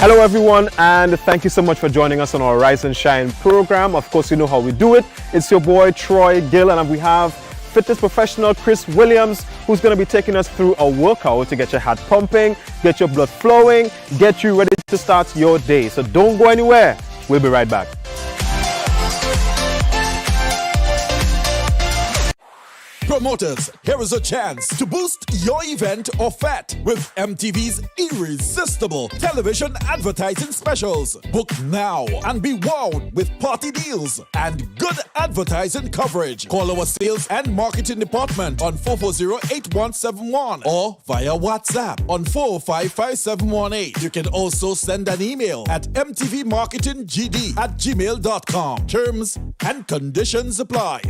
Hello everyone, and thank you so much for joining us on our Rise and Shine program. Of course, you know how we do it. It's your boy Troy Gill, and we have fitness professional Chris Williams, who's going to be taking us through a workout to get your heart pumping, get your blood flowing, get you ready to start your day. So don't go anywhere. We'll be right back. Promoters, here is a chance to boost your event or fete with MTV's irresistible television advertising specials. Book now and be wowed with party deals and good advertising coverage. Call our sales and marketing department on 440-8171 or via WhatsApp on 455-5718. You can also send an email at mtvmarketinggd@gmail.com. Terms and conditions apply.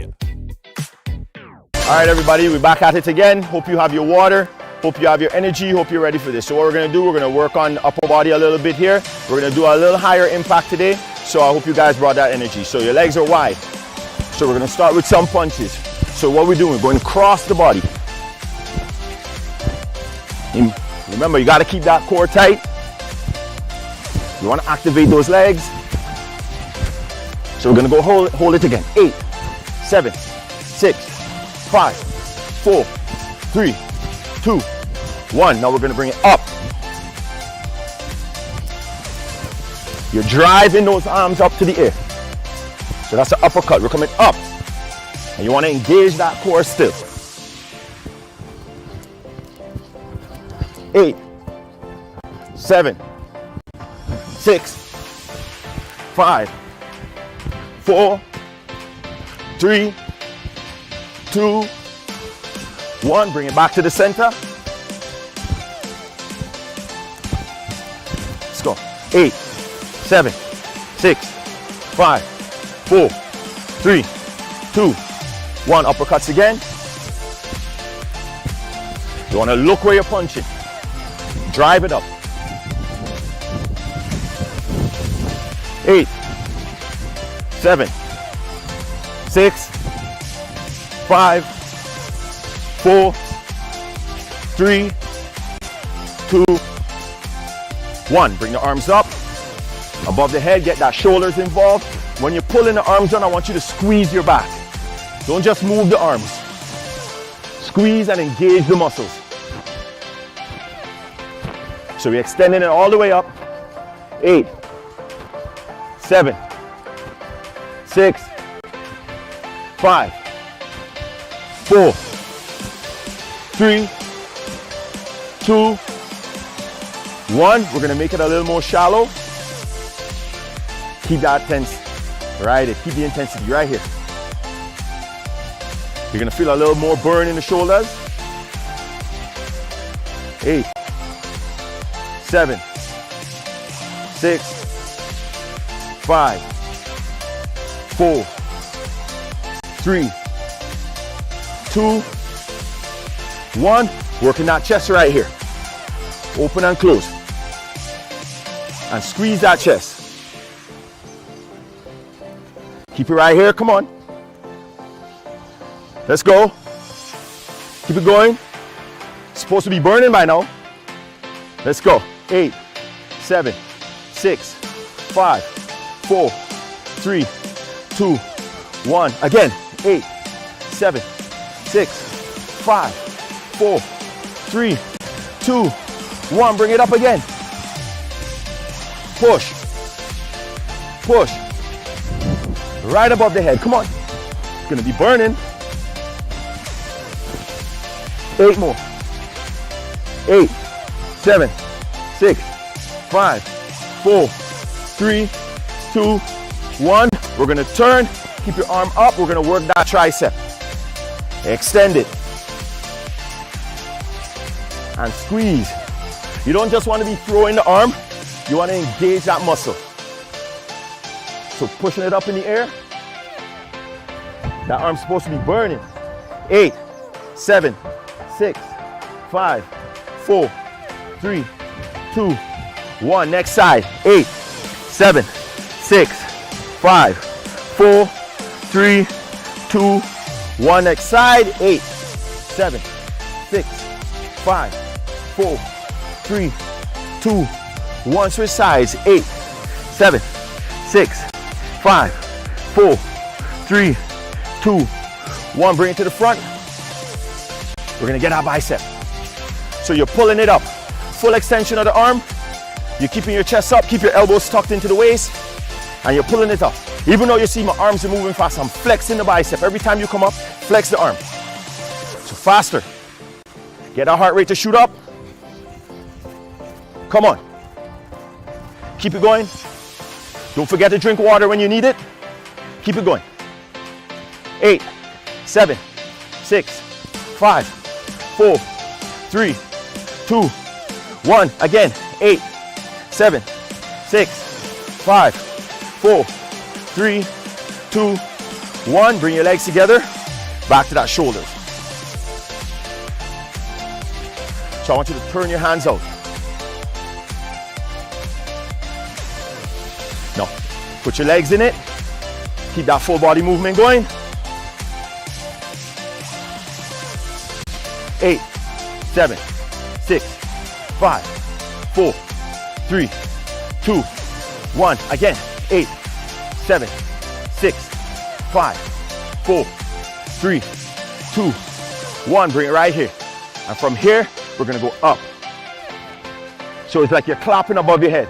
All right, everybody, we're back at it again. Hope you have your water. Hope you have your energy. Hope you're ready for this. So what we're going to do, we're going to work on upper body a little bit here. We're going to do a little higher impact today. So I hope you guys brought that energy. So your legs are wide. So we're going to start with some punches. So what we're doing, we're going to cross the body. Remember, you got to keep that core tight. You want to activate those legs. So we're going to go hold it again. 8, 7, 6, 5, 4, 3, 2, 1. Now we're going to bring it up. You're driving those arms up to the air. So that's an uppercut. We're coming up. And you want to engage that core still. 8, 7, 6, 5, 4, 3, 2, 1. Bring it back to the center. Let's go. 8, 7, 6, 5, 4, 3, 2, 1. Uppercuts again. You want to look where you're punching. Drive it up. 8, 7, 6, 5, 4, 3, 2, 1. Bring the arms up above the head. Get that shoulders involved. When you're pulling the arms down, I want you to squeeze your back. Don't just move the arms. Squeeze and engage the muscles. So we're extending it all the way up. 8, 7, 6, 5, 4, 3, 2, 1. We're going to make it a little more shallow. Keep that tense right here. Keep the intensity right here. You're going to feel a little more burn in the shoulders. 8, 7, 6, 5, 4, 3, 2, 1. Working that chest right here. Open and close. And squeeze that chest. Keep it right here. Come on. Let's go. Keep it going. It's supposed to be burning by now. Let's go. 8, 7, 6, 5, 4, 3, 2, 1. Again. 8, 7, 6, 5, 4, 3, 2, 1. Bring it up again. Push. Push. Right above the head. Come on. It's going to be burning. 8 more. 8, 7, 6, 5, 4, 3, 2, 1. We're going to turn. Keep your arm up. We're going to work that tricep. Extend it. And squeeze. You don't just want to be throwing the arm, you want to engage that muscle. So pushing it up in the air, that arm's supposed to be burning. 8, 7, 6, 5, 4, 3, 2, 1. Next side. 8, 7, 6, 5, 4, 3, 2, 1. Next side. 8, 7, 6, 5, 4, 3, 2, 1. Switch sides. 8, 7, 6, 5, 4, 3, 2, 1. Bring it to the front. We're gonna get our bicep. So you're pulling it up. Full extension of the arm. You're keeping your chest up, keep your elbows tucked into the waist, and you're pulling it up. Even though you see my arms are moving fast, I'm flexing the bicep. Every time you come up, flex the arm. So faster. Get our heart rate to shoot up. Come on. Keep it going. Don't forget to drink water when you need it. Keep it going. 8, 7, 6, 5, 4, 3, 2, 1. Again. 8, 7, 6, 5, 4, 3, 2, 1. Bring your legs together. Back to that shoulders. So I want you to turn your hands out. Now, put your legs in it. Keep that full body movement going. 8, 7, 6, 5, 4, 3, 2, 1. Again. 8, 7, 6, 5, 4, 3, 2, 1. Bring it right here. And from here, we're gonna go up. So it's like you're clapping above your head.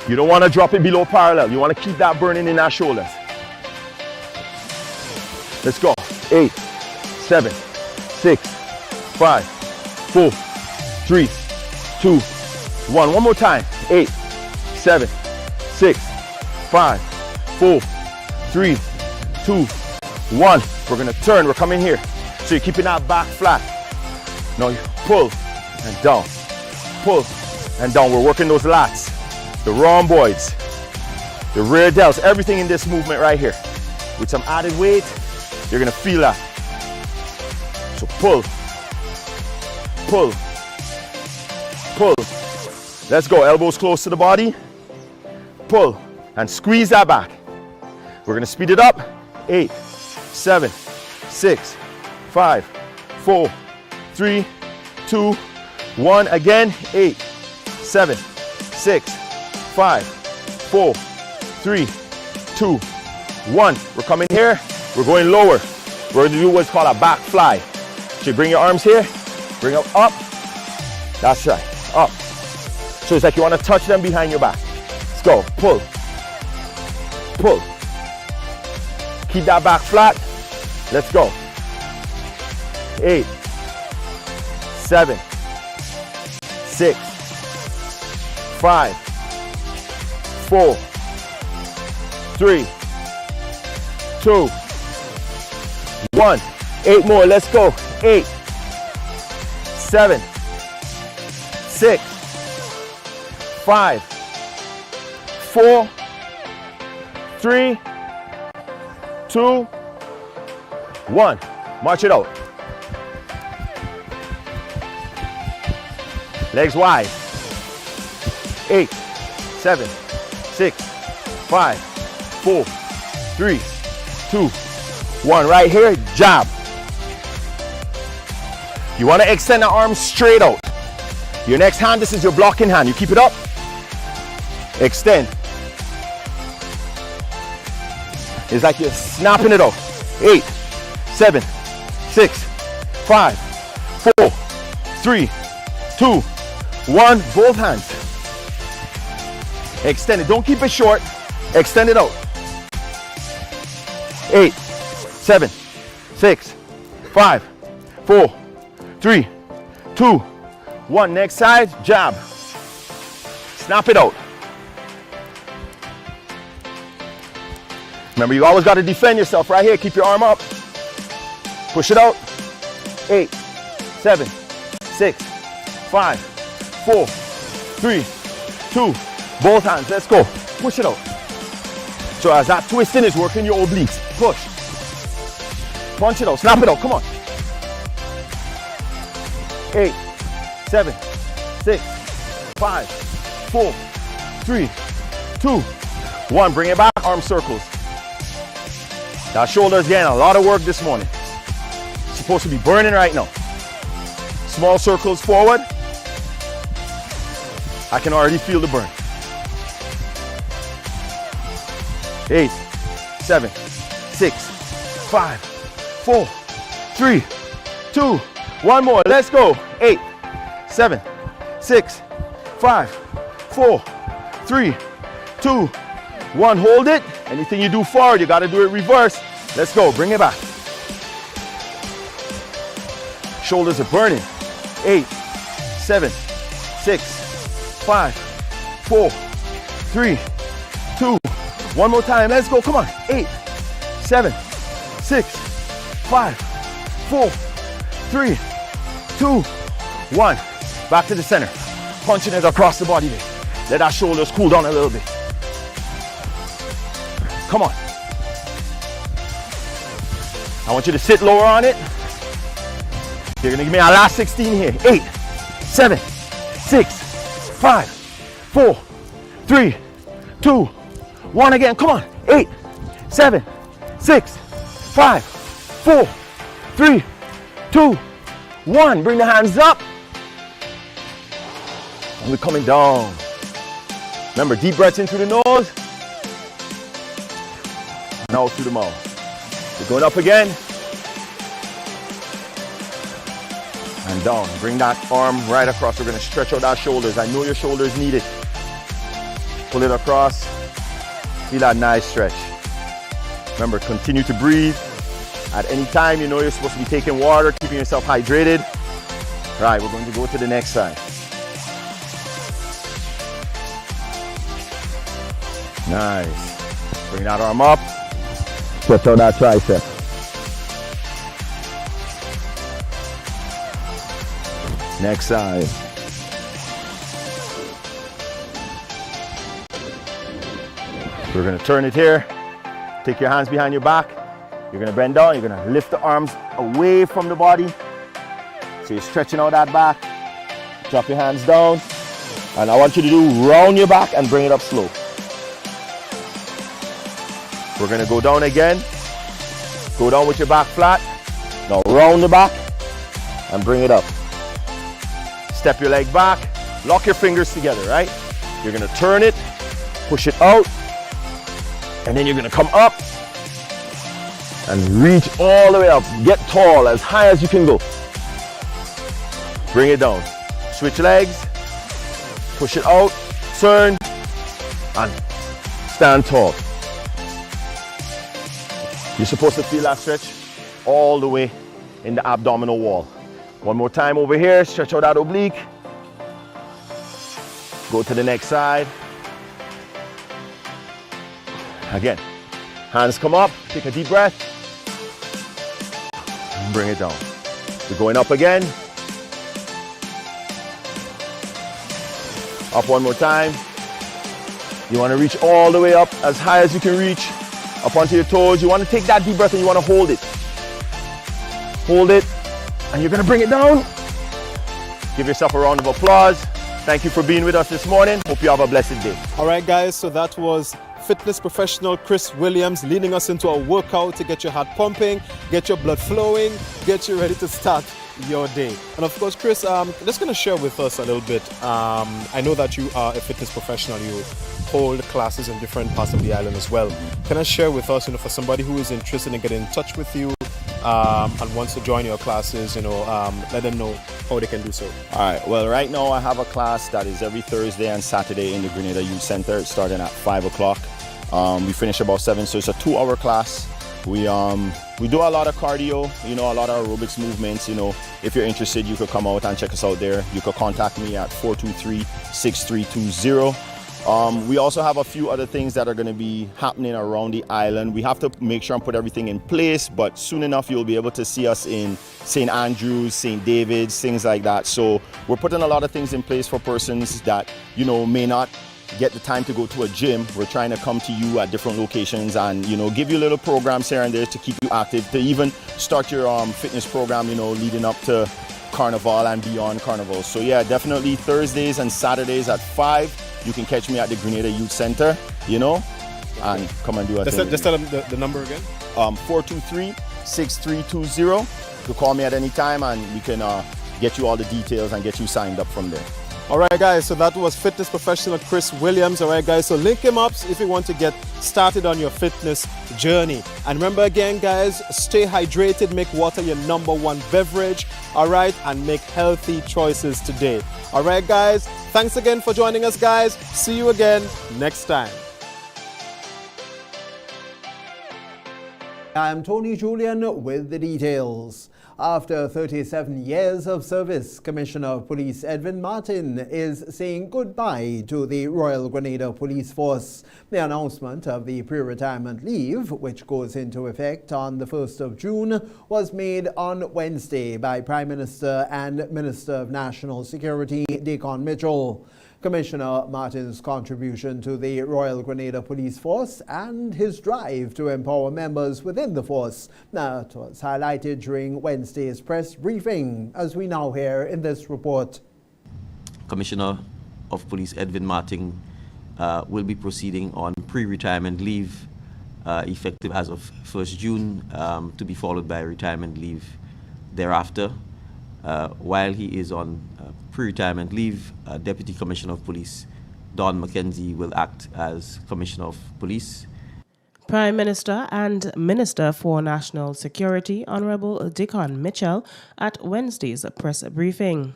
You don't want to drop it below parallel. You want to keep that burning in our shoulders. Let's go. 8, 7, 6, 5, 4, 3, 2, 1. One more time. 8, 7, 6, 5, 4, 3, 2, 1. We're going to turn. We're coming here. So you're keeping that back flat. Now you pull and down. Pull and down. We're working those lats, the rhomboids, the rear delts, everything in this movement right here. With some added weight, you're going to feel that. So pull, pull, pull. Let's go. Elbows close to the body. Pull and squeeze that back. We're going to speed it up. 8, 7, 6, 5, 4, 3, 2, 1. Again. 8, 7, 6, 5, 4, 3, 2, 1. We're coming here. We're going lower. We're going to do what's called a back fly. So you bring your arms here, bring them up. That's right. Up. So it's like you want to touch them behind your back. Let's go. Pull. Pull. Keep that back flat. Let's go. 8, 7, 6, 5, 4, 3, 2, 1. 8 more. Let's go. 8, 7, 6, 5, 4, 3, 2, 1. March it out. Legs wide. 8, 7, 6, 5, 4, 3, 2, 1. Right here, jab. You want to extend the arms straight out. Your next hand, this is your blocking hand. You keep it up. Extend. It's like you're snapping it out. 8, 7, 6, 5, 4, 3, 2, 1. Both hands. Extend it. Don't keep it short. Extend it out. 8, 7, 6, 5, 4, 3, 2, 1. Next side, jab. Snap it out. Remember, you always got to defend yourself right here. Keep your arm up. Push it out. 8, 7, 6, 5, 4, 3, 2. Both hands, let's go. Push it out. So as that twisting is working your obliques. Push. Punch it out, snap it out, come on. 8, 7, 6, 5, 4, 3, 2, 1. Bring it back, arm circles. That shoulder's getting a lot of work this morning. It's supposed to be burning right now. Small circles forward. I can already feel the burn. 8, 7, 6, 5, 4, 3, 2, 1 more. Let's go. 8, 7, 6, 5, 4, 3, 2, 1. Hold it. Anything you do forward, you got to do it reverse. Let's go. Bring it back. Shoulders are burning. 8, 7, 6, 5, 4, 3, 2. One more time. Let's go. Come on. 8, 7, 6, 5, 4, 3, 2, 1. Back to the center. Punching it across the body there. Let our shoulders cool down a little bit. Come on. I want you to sit lower on it. You're going to give me our last 16 here. 8, 7, 6, 5, 4, 3, 2, 1 again. Come on. 8, 7, 6, 5, 4, 3, 2, 1. Bring the hands up. And we're coming down. Remember, deep breaths in through the nose. And out through the mouth. We're going up again. And down. Bring that arm right across. We're going to stretch out our shoulders. I know your shoulders need it. Pull it across. Feel that nice stretch. Remember, continue to breathe. At any time, you know you're supposed to be taking water, keeping yourself hydrated. Right, we're going to go to the next side. Nice. Bring that arm up. Stretch out that tricep. Next side. We're going to turn it here. Take your hands behind your back. You're going to bend down. You're going to lift the arms away from the body. So you're stretching out that back. Drop your hands down. And I want you to do round your back and bring it up slow. We're going to go down again. Go down with your back flat. Now round the back and bring it up. Step your leg back. Lock your fingers together, right? You're going to turn it, push it out, and then you're going to come up and reach all the way up. Get tall, as high as you can go. Bring it down. Switch legs, push it out, turn, and stand tall. You're supposed to feel that stretch all the way in the abdominal wall. One more time over here, stretch out that oblique. Go to the next side. Again, hands come up, take a deep breath. Bring it down. We're going up again. Up one more time. You want to reach all the way up as high as you can reach. Up onto your toes. You want to take that deep breath and you want to hold it. Hold it. And you're going to bring it down. Give yourself a round of applause. Thank you for being with us this morning. Hope you have a blessed day. All right, guys, so that was fitness professional Chris Williams leading us into a workout to get your heart pumping, get your blood flowing, get you ready to start your day. And of course, Chris, just going to share with us a little bit. I know that you are a fitness professional. You hold classes in different parts of the island as well. Can I share with us, for somebody who is interested in getting in touch with you and wants to join your classes, let them know how they can do so. All right. Well, right now I have a class that is every Thursday and Saturday in the Grenada Youth Center, starting at 5 o'clock. We finish about 7, so it's a 2-hour class. We do a lot of cardio, a lot of aerobics movements. If you're interested, you could come out and check us out there. You could contact me at 423-6320. We also have a few other things that are going to be happening around the island. We have to make sure and put everything in place, but soon enough you'll be able to see us in St. Andrews, St. David's, things like that. So we're putting a lot of things in place for persons that, you know, may not get the time to go to a gym. We're trying to come to you at different locations and, you know, give you little programs here and there to keep you active, to even start your fitness program, you know, leading up to Carnival and beyond Carnival. So yeah, definitely Thursdays and Saturdays at 5. You can catch me at the Grenada Youth Center, you know, and come and do a thing. Just tell them the number again. 423-6320. You can call me at any time and we can get you all the details and get you signed up from there. All right, guys, so that was fitness professional Chris Williams. All right, guys, so link him up if you want to get started on your fitness journey. And remember again, guys, stay hydrated, make water your #1 beverage, all right, and make healthy choices today. All right, guys, thanks again for joining us, guys. See you again next time. I'm Tony Julian with the details. After 37 years of service, Commissioner of Police Edwin Martin is saying goodbye to the Royal Grenada Police Force. The announcement of the pre-retirement leave, which goes into effect on the 1st of June, was made on Wednesday by Prime Minister and Minister of National Security, Decon Mitchell. Commissioner Martin's contribution to the Royal Grenada Police Force and his drive to empower members within the force that was highlighted during Wednesday's press briefing, as we now hear in this report. Commissioner of Police Edwin Martin will be proceeding on pre-retirement leave effective as of 1st June to be followed by retirement leave thereafter. While he is on pre-retirement leave, Deputy Commissioner of Police Don McKenzie will act as Commissioner of Police. Prime Minister and Minister for National Security, Honorable Decon Mitchell, at Wednesday's press briefing.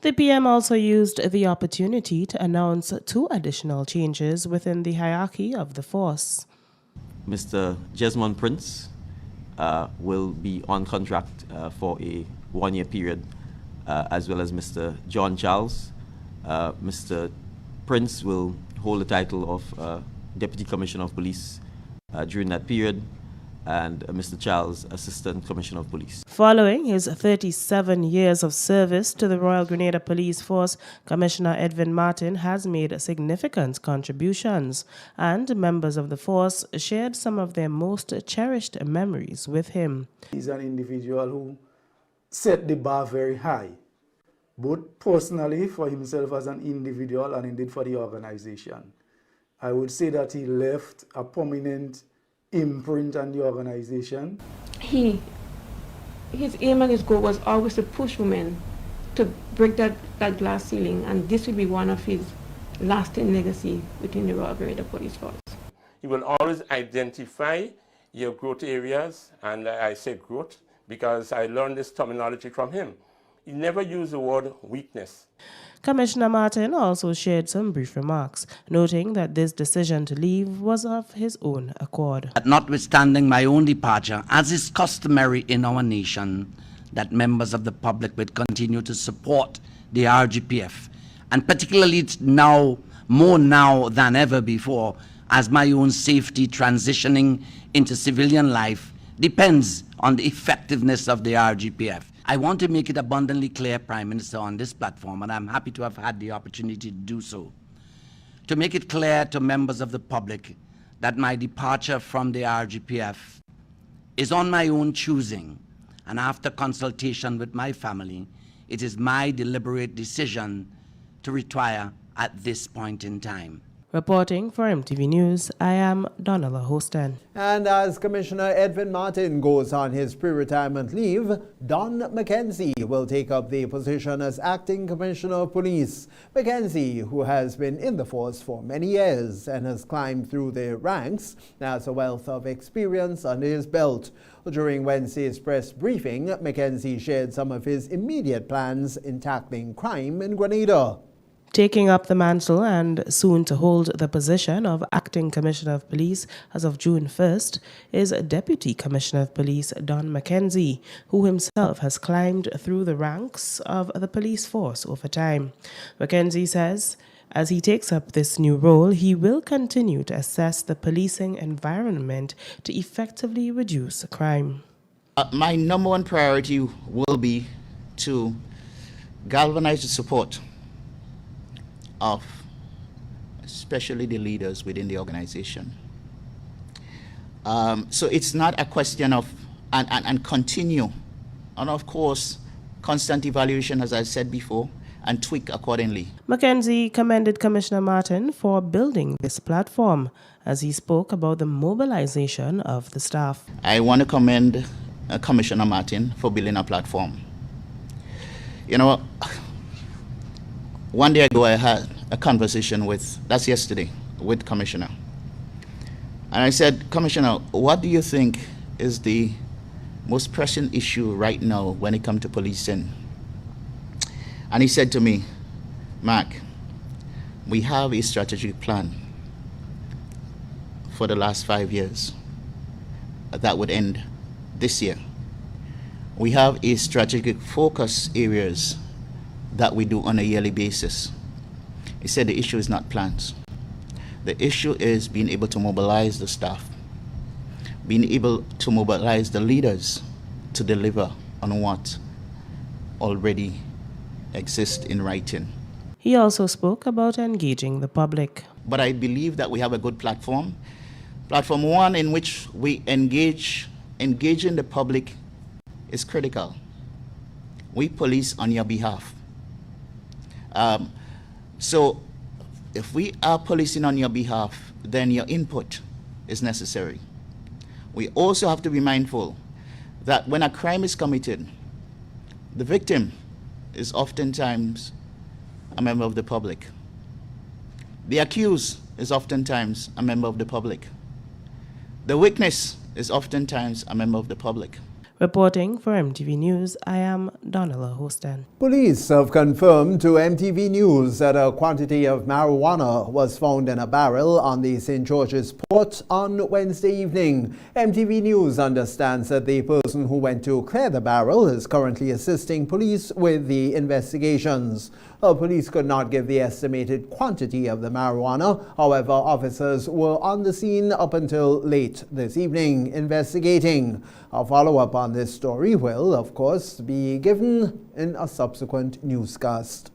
The PM also used the opportunity to announce 2 additional changes within the hierarchy of the force. Mr. Jesmond Prince will be on contract for a 1-year period, as well as Mr. John Charles. Mr. Prince will hold the title of Deputy Commissioner of Police during that period, and Mr. Charles, Assistant Commissioner of Police. Following his 37 years of service to the Royal Grenada Police Force, Commissioner Edwin Martin has made significant contributions, and members of the force shared some of their most cherished memories with him. He's an individual who set the bar very high, both personally for himself as an individual and indeed for the organization. I would say that he left a prominent imprint on the organization. His aim and his goal was always to push women to break that glass ceiling, and this will be one of his lasting legacy within the Royal Grenada Police Force. He will always identify your growth areas, and I say growth because I learned this terminology from him. He never used the word weakness. Commissioner Martin also shared some brief remarks, noting that this decision to leave was of his own accord. Notwithstanding my own departure, as is customary in our nation, that members of the public would continue to support the RGPF, and particularly now, more now than ever before, as my own safety transitioning into civilian life depends on the effectiveness of the RGPF. I want to make it abundantly clear, Prime Minister, on this platform, and I'm happy to have had the opportunity to do so, to make it clear to members of the public that my departure from the RGPF is on my own choosing, and after consultation with my family, it is my deliberate decision to retire at this point in time. Reporting for MTV News, I am Donella Hostin. And as Commissioner Edwin Martin goes on his pre-retirement leave, Don McKenzie will take up the position as Acting Commissioner of Police. McKenzie, who has been in the force for many years and has climbed through the ranks, has a wealth of experience under his belt. During Wednesday's press briefing, McKenzie shared some of his immediate plans in tackling crime in Grenada. Taking up the mantle and soon to hold the position of Acting Commissioner of Police as of June 1st is Deputy Commissioner of Police Don McKenzie, who himself has climbed through the ranks of the police force over time. McKenzie says As he takes up this new role, he will continue to assess the policing environment to effectively reduce crime. My number one priority will be to galvanize the support of especially the leaders within the organization. So it's not a question of, and continue, and of course, constant evaluation, as I said before, and tweak accordingly. Mackenzie commended Commissioner Martin for building this platform as he spoke about the mobilization of the staff. I want to commend Commissioner Martin for building a platform. You know, one day ago I had a conversation that's yesterday, with Commissioner. And I said, Commissioner, what do you think is the most pressing issue right now when it comes to policing? And he said to me, Mark, we have a strategic plan for the last 5 years that would end this year. We have a strategic focus areas that we do on a yearly basis. He said the issue is not plans. The issue is being able to mobilize the staff, being able to mobilize the leaders to deliver on what already exists in writing. He also spoke about engaging the public. But I believe that we have a good platform. Platform one in which we engaging the public is critical. We police on your behalf. So if we are policing on your behalf, then your input is necessary. We also have to be mindful that when a crime is committed, the victim is oftentimes a member of the public. The accused is oftentimes a member of the public. The witness is oftentimes a member of the public. Reporting for MTV News, I am Donella Hostin. Police have confirmed to MTV News that a quantity of marijuana was found in a barrel on the St. George's port on Wednesday evening. MTV News understands that the person who went to clear the barrel is currently assisting police with the investigations. Police could not give the estimated quantity of the marijuana. However, officers were on the scene up until late this evening investigating. A follow-up on this story will, of course, be given in a subsequent newscast.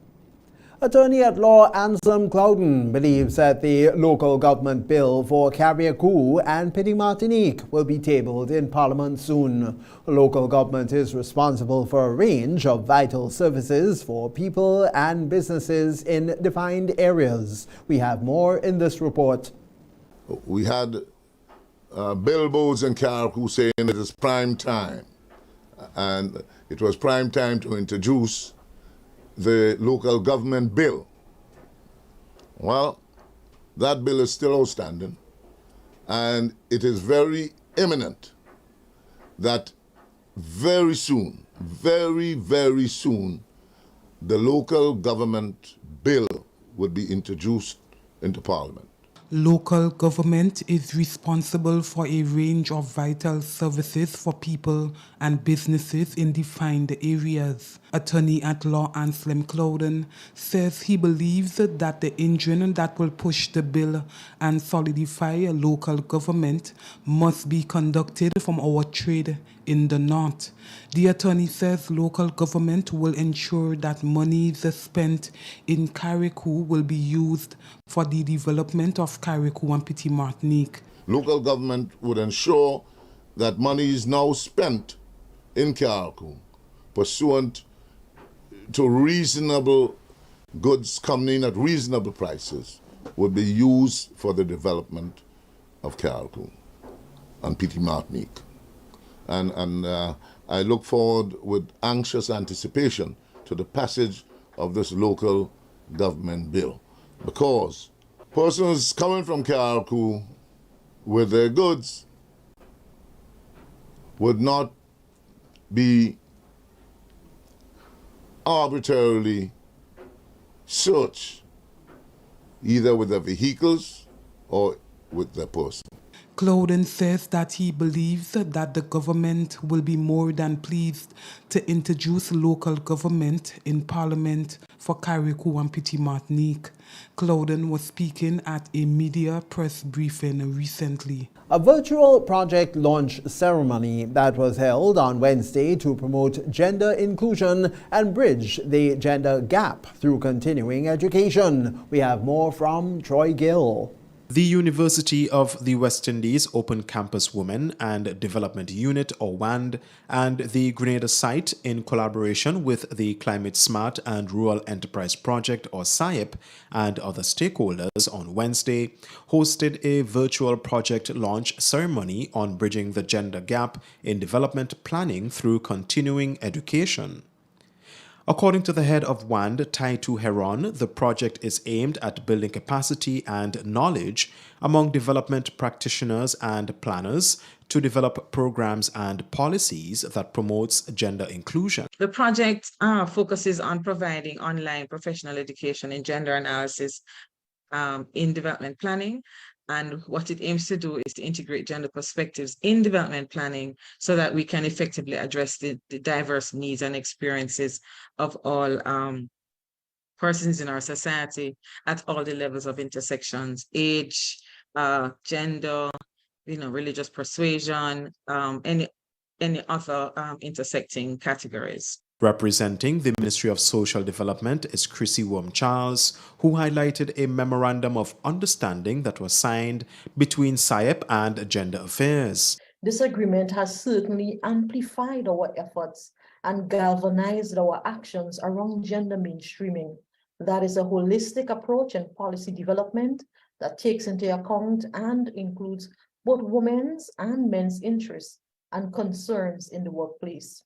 Attorney-at-Law Anselm Clouden believes that the local government bill for Carriacou and Petite Martinique will be tabled in Parliament soon. Local government is responsible for a range of vital services for people and businesses in defined areas. We have more in this report. We had billboards in Carriacou saying it is prime time, and it was prime time to introduce the local government bill. Well, that bill is still outstanding, and it is very imminent that very soon, very soon, the local government bill would be introduced into Parliament. Local government is responsible for a range of vital services for people and businesses in defined areas. Attorney-at-Law Anselm Clouden says he believes that the engine that will push the bill and solidify a local government must be conducted from our trade in the north. The attorney says local government will ensure that monies spent in Carriacou will be used for the development of Carriacou and Petite Martinique. Local government would ensure that money is now spent in Carriacou pursuant to reasonable goods coming in at reasonable prices would be used for the development of Carriacou and Petite Martinique. And I look forward with anxious anticipation to the passage of this local government bill, because persons coming from Carriacou with their goods would not be arbitrarily searched either with their vehicles or with their person. Clouden says that he believes that the government will be more than pleased to introduce local government in Parliament for Carriacou and Petit Martinique. Clouden was speaking at a media press briefing recently. A virtual project launch ceremony that was held on Wednesday to promote gender inclusion and bridge the gender gap through continuing education. We have more from Troy Gill. The University of the West Indies Open Campus Women and Development Unit, or WAND, and the Grenada site, in collaboration with the Climate Smart and Rural Enterprise Project, or SIEP, and other stakeholders on Wednesday, hosted a virtual project launch ceremony on bridging the gender gap in development planning through continuing education. According to the head of WAND, Taitu Heron, the project is aimed at building capacity and knowledge among development practitioners and planners to develop programs and policies that promotes gender inclusion. The project focuses on providing online professional education in gender analysis in development planning. And what it aims to do is to integrate gender perspectives in development planning so that we can effectively address the diverse needs and experiences of all persons in our society at all the levels of intersections, age, gender, religious persuasion, any other intersecting categories. Representing the Ministry of Social Development is Chrissy Worm Charles, who highlighted a memorandum of understanding that was signed between SIEP and Gender Affairs. This agreement has certainly amplified our efforts and galvanized our actions around gender mainstreaming. That is a holistic approach in policy development that takes into account and includes both women's and men's interests and concerns in the workplace.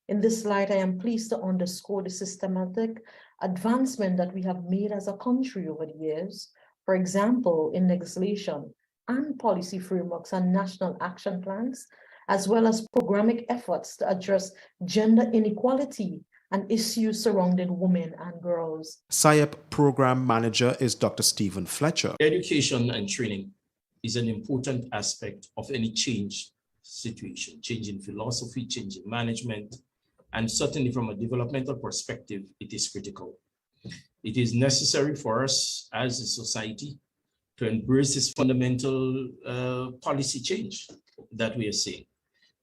In this light, I am pleased to underscore the systematic advancement that we have made as a country over the years, for example, in legislation and policy frameworks and national action plans, as well as programmatic efforts to address gender inequality and issues surrounding women and girls. SIEP Program Manager is Dr. Stephen Fletcher. Education and training is an important aspect of any change situation, change in philosophy, change in management, and certainly from a developmental perspective, it is critical. It is necessary for us as a society to embrace this fundamental policy change that we are seeing.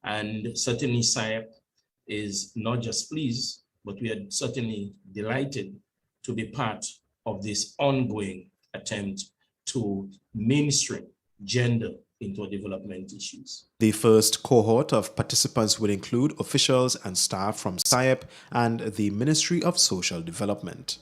And certainly SIEP is not just pleased, but we are certainly delighted to be part of this ongoing attempt to mainstream gender into development issues. The first cohort of participants will include officials and staff from SIEP and the Ministry of Social Development.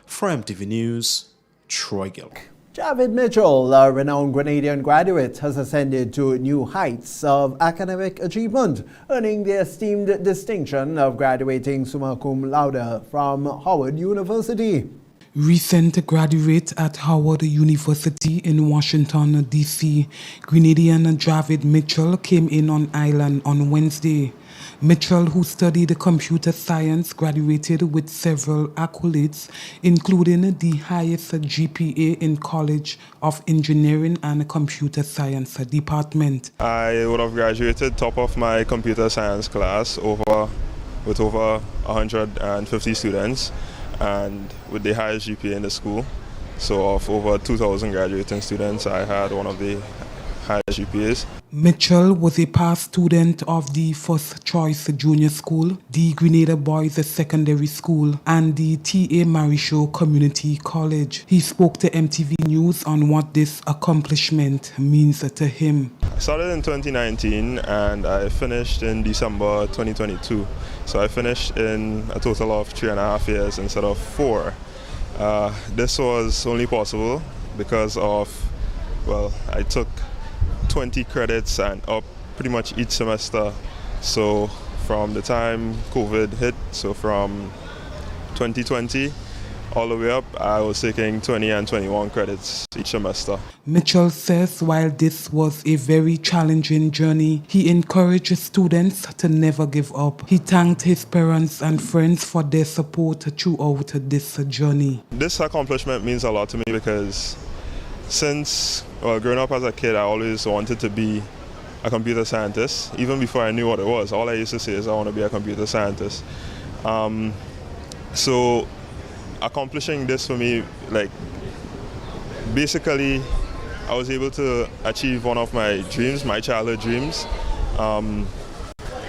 For MTV News, Troy Gill. Javid Mitchell, a renowned Grenadian graduate, has ascended to new heights of academic achievement, earning the esteemed distinction of graduating summa cum laude from Howard University. Recent graduate at Howard University in Washington, D.C., Grenadian Javid Mitchell came in on island on Wednesday. Mitchell, who studied computer science, graduated with several accolades, including the highest GPA in College of Engineering and Computer Science Department. I would have graduated top of my computer science class with over 150 students. And with the highest GPA in the school, so of over 2,000 graduating students, I had one of the highest GPAs. Mitchell was a past student of the First Choice Junior School, the Grenada Boys Secondary School, and the T.A. Marichaud Community College. He spoke to MTV News on what this accomplishment means to him. I started in 2019 and I finished in December 2022. So I finished in a total of 3.5 years instead of 4. This was only possible because of, well, I took 20 credits and up pretty much each semester. So from the time COVID hit, so from 2020 all the way up, I was taking 20 and 21 credits each semester. Mitchell says while this was a very challenging journey, he encouraged students to never give up. He thanked his parents and friends for their support throughout this journey. This accomplishment means a lot to me because since well, growing up as a kid, I always wanted to be a computer scientist. Even before I knew what it was, all I used to say is I want to be a computer scientist. So accomplishing this for me, like, basically I was able to achieve one of my dreams, my childhood dreams.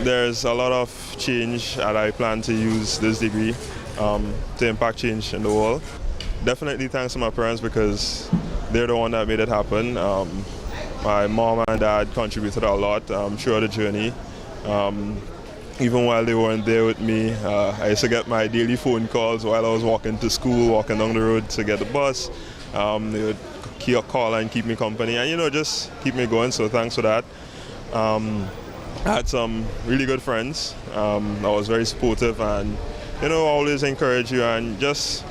There's a lot of change that I plan to use this degree to impact change in the world. Definitely thanks to my parents, because they're the one that made it happen. My mom and dad contributed a lot throughout the journey. Even while they weren't there with me, I used to get my daily phone calls while I was walking to school, walking down the road to get the bus. They would call and keep me company and, you know, just keep me going, so thanks for that. I had some really good friends that was very supportive and, you know, always encourage you and just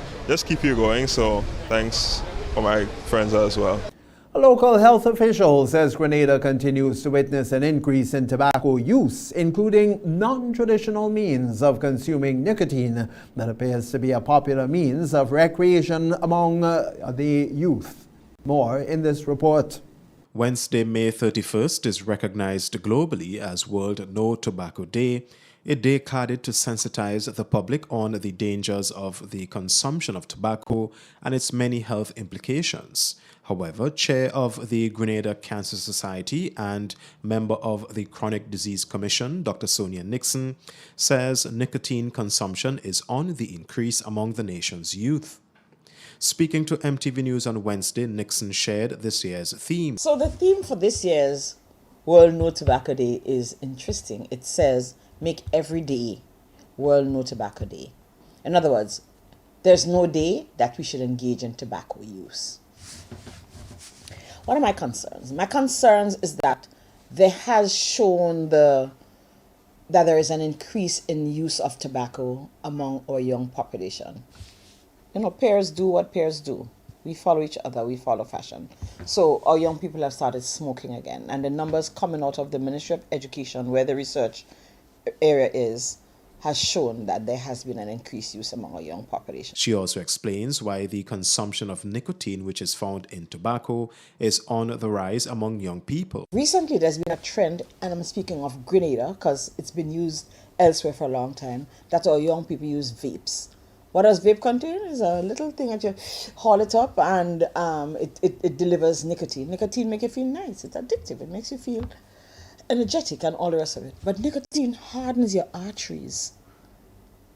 keep you going, so thanks for my friends as well. A local health official says Grenada continues to witness an increase in tobacco use, including non-traditional means of consuming nicotine that appears to be a popular means of recreation among the youth. More in this report. Wednesday, May 31st is recognized globally as World No Tobacco Day, a day carded to sensitize the public on the dangers of the consumption of tobacco and its many health implications. However, chair of the Grenada Cancer Society and member of the Chronic Disease Commission, Dr. Sonia Nixon, says nicotine consumption is on the increase among the nation's youth. Speaking to MTV News on Wednesday, Nixon shared this year's theme. So the theme for this year's World No Tobacco Day is interesting. It says, make every day World No Tobacco Day. In other words, there's no day that we should engage in tobacco use. What are my concerns? My concerns is that there has shown that there is an increase in use of tobacco among our young population. You know, peers do what peers do. We follow each other, we follow fashion. So our young people have started smoking again. And the numbers coming out of the Ministry of Education, where the research area is, has shown that there has been an increased use among our young population. She also explains why the consumption of nicotine, which is found in tobacco, is on the rise among young people. Recently, there's been a trend, and I'm speaking of Grenada, because it's been used elsewhere for a long time, that our young people use vapes. What does vape contain? It's a little thing that you haul it up and it delivers nicotine. Nicotine makes you feel nice. It's addictive. It makes you feel energetic and all the rest of it. But nicotine hardens your arteries.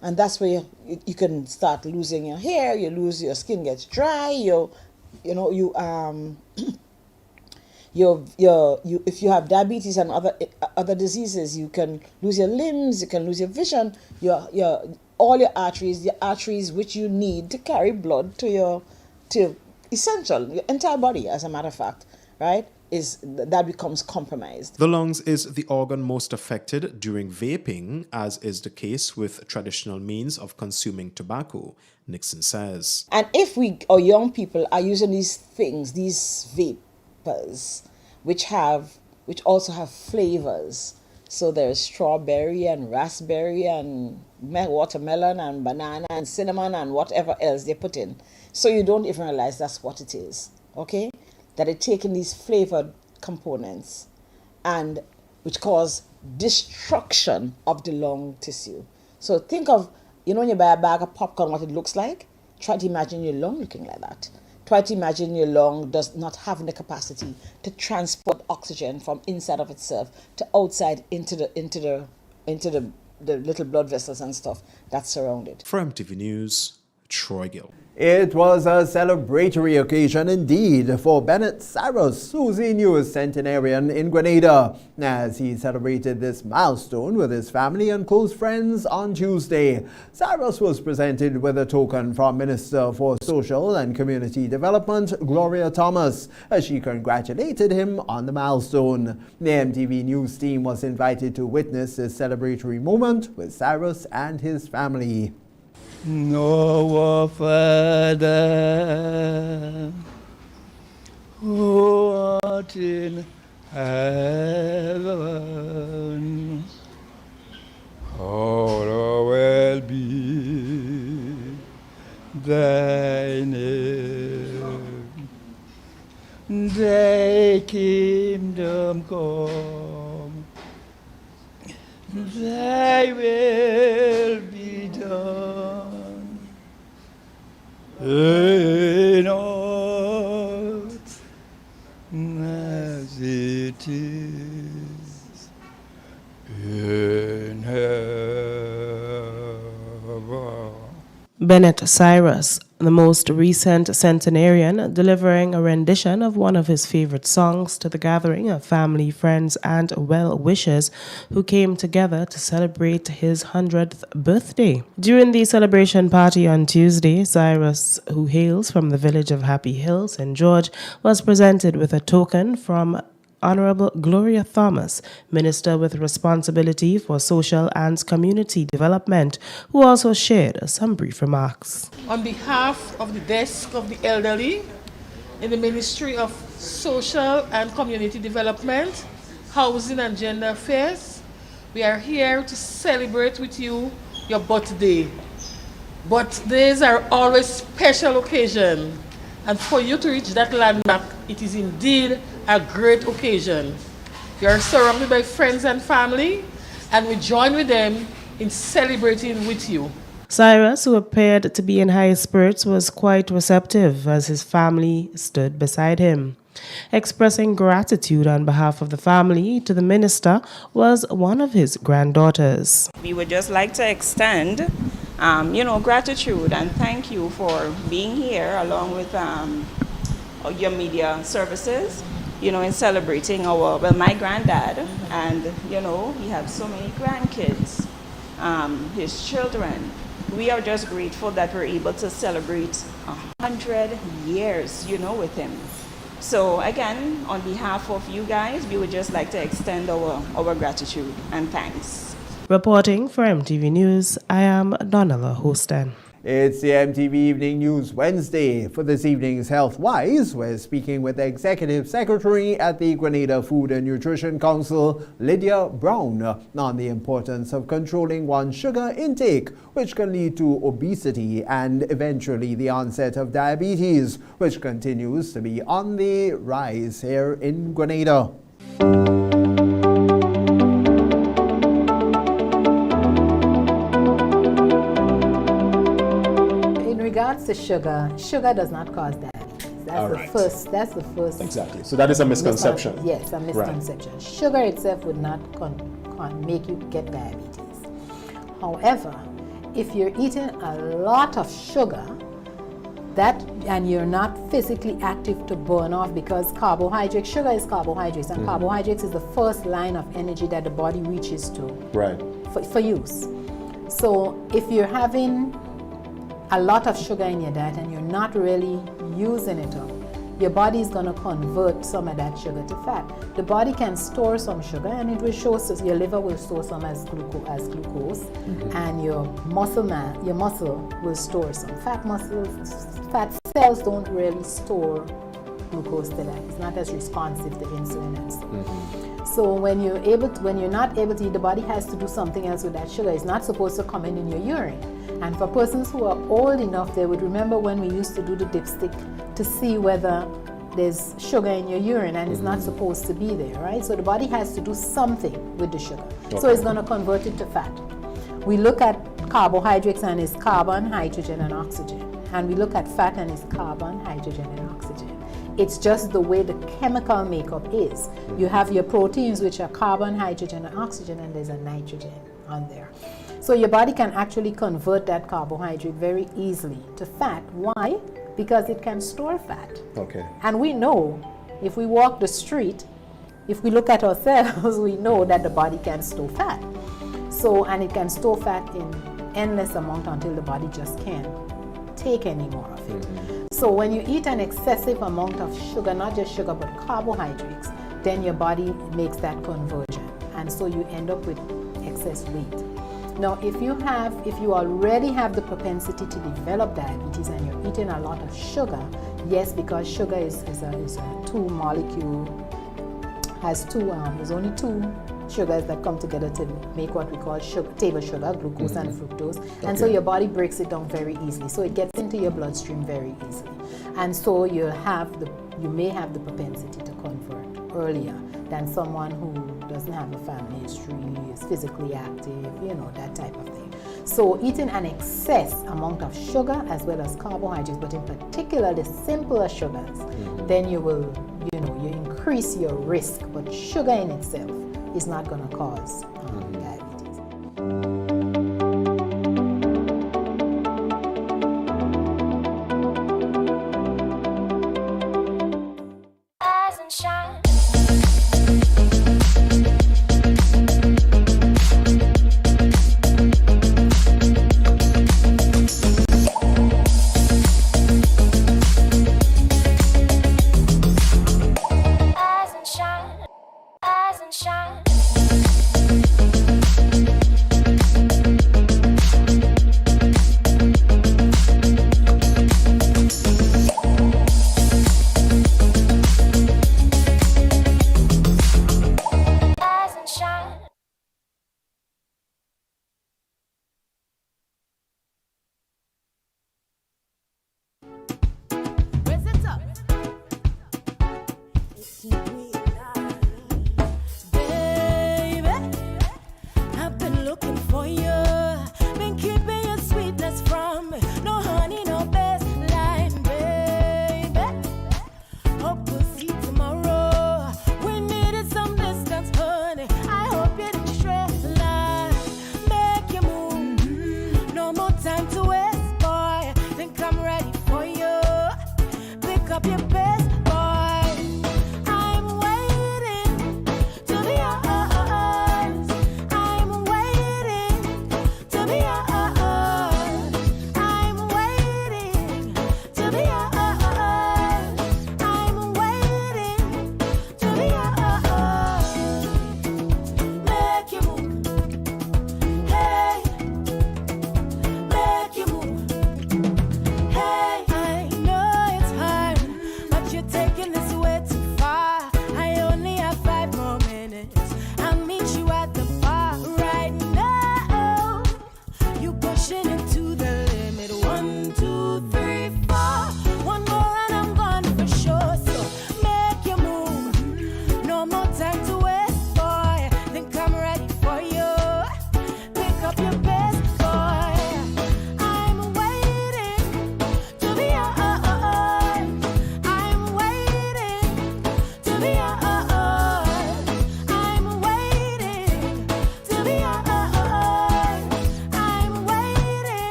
And that's where you can start losing your hair, your skin gets dry, if you have diabetes and other diseases, you can lose your limbs, you can lose your vision, all your arteries which you need to carry blood to your entire body, as a matter of fact, right? That becomes compromised. The lungs is the organ most affected during vaping, as is the case with traditional means of consuming tobacco, Nixon says. And if our young people are using these things, these vapors, which also have flavors, so there's strawberry and raspberry and watermelon and banana and cinnamon and whatever else they put in, so you don't even realize that's what it is, okay? That they're taking these flavored components and which cause destruction of the lung tissue. So think of, when you buy a bag of popcorn, what it looks like. Try to imagine your lung looking like that. Try to imagine your lung does not have the capacity to transport oxygen from inside of itself to outside into the little blood vessels and stuff that surround it. For MTV News, Troy Gill. It was a celebratory occasion indeed for Bennett Cyrus, Suzy News centenarian in Grenada, as he celebrated this milestone with his family and close friends on Tuesday. Cyrus was presented with a token from Minister for Social and Community Development, Gloria Thomas, as she congratulated him on the milestone. The MTV News team was invited to witness this celebratory moment with Cyrus and his family. No Father, who art in heaven, hallowed be thy name. Thy kingdom come, thy will be done in earth as it is in heaven. Bennett Cyrus, the most recent centenarian, delivering a rendition of one of his favorite songs to the gathering of family, friends, and well-wishers who came together to celebrate his 100th birthday. During the celebration party on Tuesday, Cyrus, who hails from the village of Happy Hill, St. George, was presented with a token from Honorable Gloria Thomas, Minister with responsibility for social and community development, who also shared some brief remarks. On behalf of the Desk of the Elderly in the Ministry of Social and Community Development, Housing and Gender Affairs, we are here to celebrate with you your birthday. Birthdays are always special occasion, and for you to reach that landmark, it is indeed a great occasion. You are surrounded by friends and family, and we join with them in celebrating with you. Cyrus, who appeared to be in high spirits, was quite receptive as his family stood beside him. Expressing gratitude on behalf of the family to the minister was one of his granddaughters. We would just like to extend, gratitude and thank you for being here along with your media services, in celebrating my granddad, and, he has so many grandkids, his children. We are just grateful that we're able to celebrate 100 years, with him. So again, on behalf of you guys, we would just like to extend our gratitude and thanks. Reporting for MTV News, I am Donella Hostin. It's the MTV Evening News Wednesday. For this evening's Health Wise, we're speaking with the Executive Secretary at the Grenada Food and Nutrition Council, Lydia Brown, on the importance of controlling one's sugar intake, which can lead to obesity and eventually the onset of diabetes, which continues to be on the rise here in Grenada. Regards to sugar does not cause diabetes. That's the first. Exactly. So that is a misconception. Yes, a misconception. Right. Sugar itself would not make you get diabetes. However, if you're eating a lot of sugar, and you're not physically active to burn off, because sugar is carbohydrates, and carbohydrates is the first line of energy that the body reaches to for use. So if you're having a lot of sugar in your diet and you're not really using it up, your body is going to convert some of that sugar to fat. The body can store some sugar, and it will show, so your liver will store some as glucose, and your muscle will store some. Fat cells don't really store glucose to that. It's not as responsive to insulin and stuff. So when you're not able to eat, the body has to do something else with that sugar. It's not supposed to come in your urine. And for persons who are old enough, they would remember when we used to do the dipstick to see whether there's sugar in your urine, and it's not supposed to be there, right? So the body has to do something with the sugar. Okay. So it's going to convert it to fat. We look at carbohydrates and it's carbon, hydrogen, and oxygen. And we look at fat and it's carbon, hydrogen, and oxygen. It's just the way the chemical makeup is. You have your proteins, which are carbon, hydrogen, and oxygen, and there's a nitrogen on there. So your body can actually convert that carbohydrate very easily to fat. Why? Because it can store fat. Okay. And we know, if we walk the street, if we look at ourselves, we know that the body can store fat. So, and it can store fat in endless amount until the body just can't take any more of it. So when you eat an excessive amount of sugar, not just sugar, but carbohydrates, then your body makes that conversion. And so you end up with excess weight. Now, if you already have the propensity to develop diabetes and you're eating a lot of sugar, yes, because sugar is a two molecule, there's only two sugars that come together to make what we call table sugar, glucose and fructose. And so your body breaks it down very easily. So it gets into your bloodstream very easily. And so you have the you may have the propensity to convert earlier than someone who doesn't have a family history, is physically active, you know, that type of thing. So eating an excess amount of sugar as well as carbohydrates, but in particular the simpler sugars, then you will, you know, you increase your risk. But sugar in itself is not going to cause diabetes.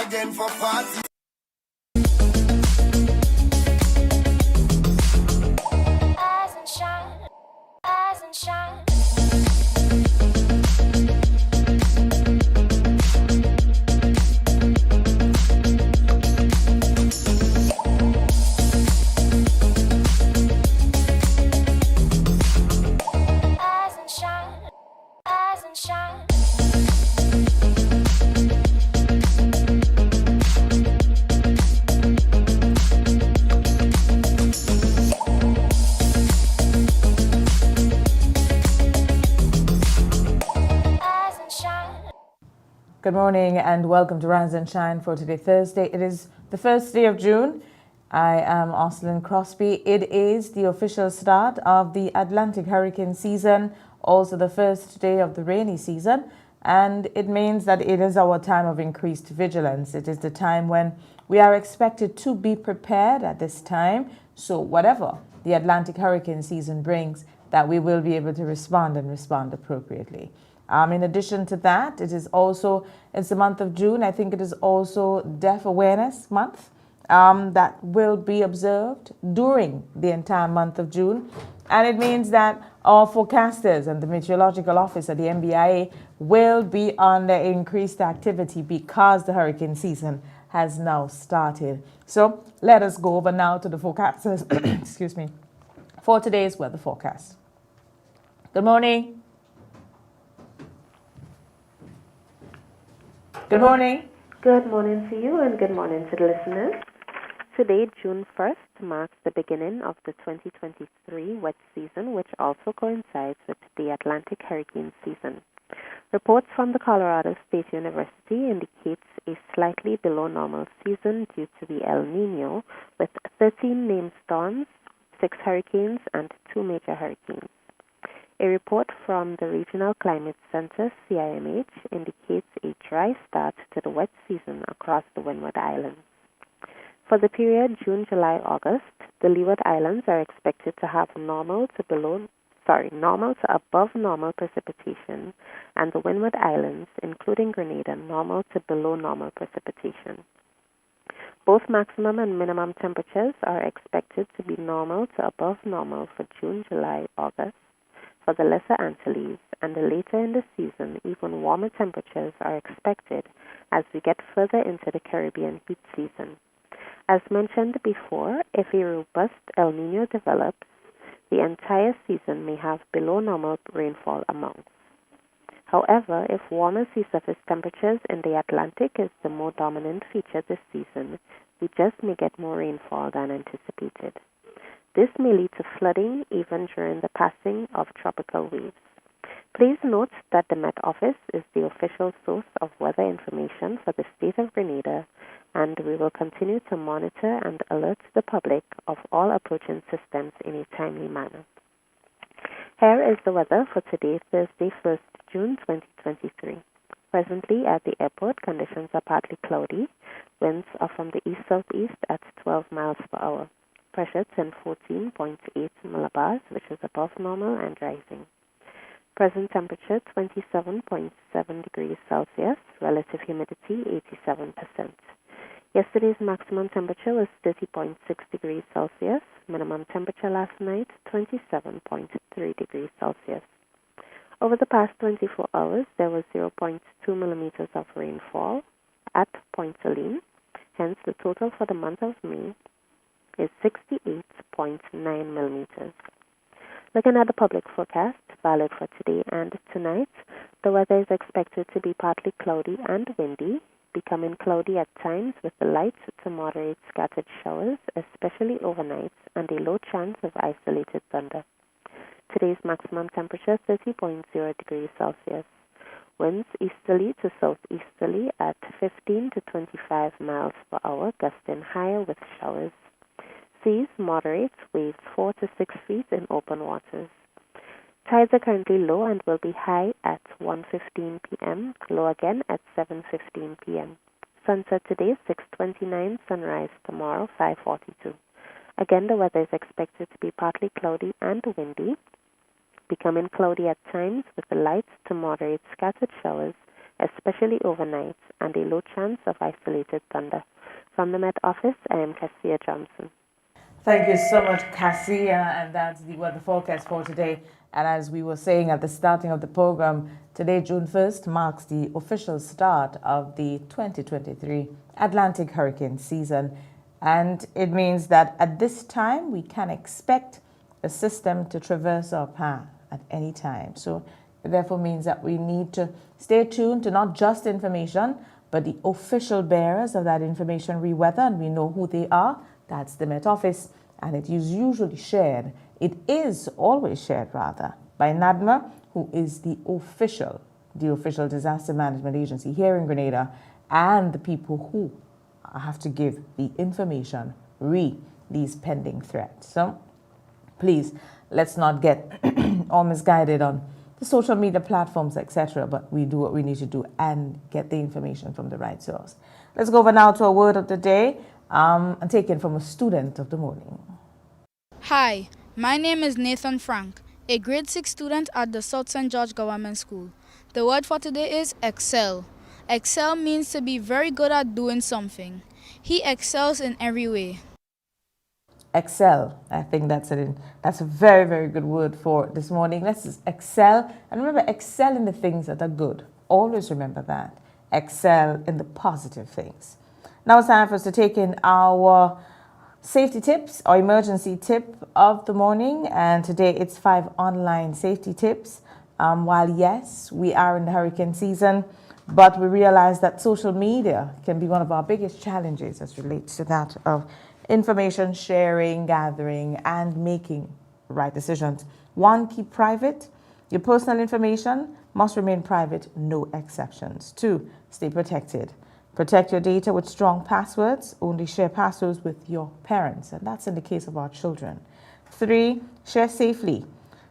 again for party. Rise and shine, rise and shine. Rise and shine, rise and shine. Good morning and welcome to Rise and Shine for today, Thursday. It is the first day of June. I am Oslin Crosby. It is the official start of the Atlantic hurricane season, also the first day of the rainy season. and it means that it is our time of increased vigilance. It is the time when we are expected to be prepared at this time. So whatever the Atlantic hurricane season brings, that we will be able to respond and respond appropriately. In addition to that, it's the month of June. I think it is also Deaf Awareness Month that will be observed during the entire month of June. And it means that our forecasters and the Meteorological Office at the MBIA will be under increased activity because the hurricane season has now started. So let us go over now to the forecasters, excuse me, for today's weather forecast. Good morning. Good morning. Good morning to you and good morning to the listeners. Today, June 1st, marks the beginning of the 2023 wet season, which also coincides with the Atlantic hurricane season. Reports from the Colorado State University indicates a slightly below normal season due to the El Nino, with 13 named storms, 6 hurricanes, and 2 major hurricanes. A report from the Regional Climate Center, CIMH, indicates a dry start to the wet season across the Windward Islands. For the period June, July, August, the Leeward Islands are expected to have normal to above normal precipitation, and the Windward Islands, including Grenada, normal to below normal precipitation. Both maximum and minimum temperatures are expected to be normal to above normal for June, July, August for the Lesser Antilles, and later in the season, even warmer temperatures are expected as we get further into the Caribbean heat season. As mentioned before, if a robust El Nino develops, the entire season may have below normal rainfall amounts. However, if warmer sea surface temperatures in the Atlantic is the more dominant feature this season, we just may get more rainfall than anticipated. This may lead to flooding even during the passing of tropical waves. Please note that the Met Office is the official source of weather information for the state of Grenada, and we will continue to monitor and alert the public of all approaching systems in a timely manner. Here is the weather for today, Thursday, 1st June 2023. Presently at the airport, conditions are partly cloudy. Winds are from the east-southeast at 12 miles per hour. Pressure 1014.8 millibars, which is above normal and rising. Present temperature 27.7 degrees Celsius, relative humidity 87%. Yesterday's maximum temperature was 30.6 degrees Celsius, minimum temperature last night 27.3 degrees Celsius. Over the past 24 hours, there was 0.2 millimeters of rainfall at Point Saline. Hence, the total for the month of May is 68.9 millimeters. Looking at the public forecast, valid for today and tonight, the weather is expected to be partly cloudy and windy, becoming cloudy at times with the light to moderate scattered showers, especially overnight, and a low chance of isolated thunder. Today's maximum temperature 30.0 degrees Celsius. Winds easterly to southeasterly at 15 to 25 miles per hour, gusting higher with showers. Seas moderate, waves 4 to 6 feet in open waters. Tides are currently low and will be high at 1:15 p.m., low again at 7:15 p.m. Sunset today 6:29, sunrise tomorrow 5:42. Again, the weather is expected to be partly cloudy and windy, becoming cloudy at times with the light to moderate scattered showers, especially overnight, and a low chance of isolated thunder. From the Met Office, I am Cassia Johnson. Thank you so much, Cassia, and that's the weather forecast for today. And as we were saying at the starting of the program, today, June 1st, marks the official start of the 2023 Atlantic hurricane season. And it means that at this time, we can expect a system to traverse our path at any time. So it therefore means that we need to stay tuned to not just information, but the official bearers of that information re-weather, and we know who they are. That's the Met Office, and it is usually shared. It is always shared, rather, by NADMA, who is the official disaster management agency here in Grenada, and the people who have to give the information these pending threats. So please, let's not get all misguided on the social media platforms, etc. But we do what we need to do and get the information from the right source. Let's go over now to a word of the day, and taken from a student of the morning. Hi, my name is Nathan Frank, a grade 6 student at the South St. George Government School. The word for today is excel. Excel means to be very good at doing something. He excels in every way. Excel. I think that's a very, very good word for this morning. Let's just excel. And remember, excel in the things that are good. Always remember that. Excel in the positive things. Now it's time for us to take in our safety tips or emergency tip of the morning. And today it's 5 online safety tips. While yes, we are in the hurricane season, but we realize that social media can be one of our biggest challenges as relates to that of information sharing, gathering, and making right decisions. 1, keep private. Your personal information must remain private, no exceptions. 2, stay protected. Protect your data with strong passwords. Only share passwords with your parents, and that's in the case of our children. 3, share safely.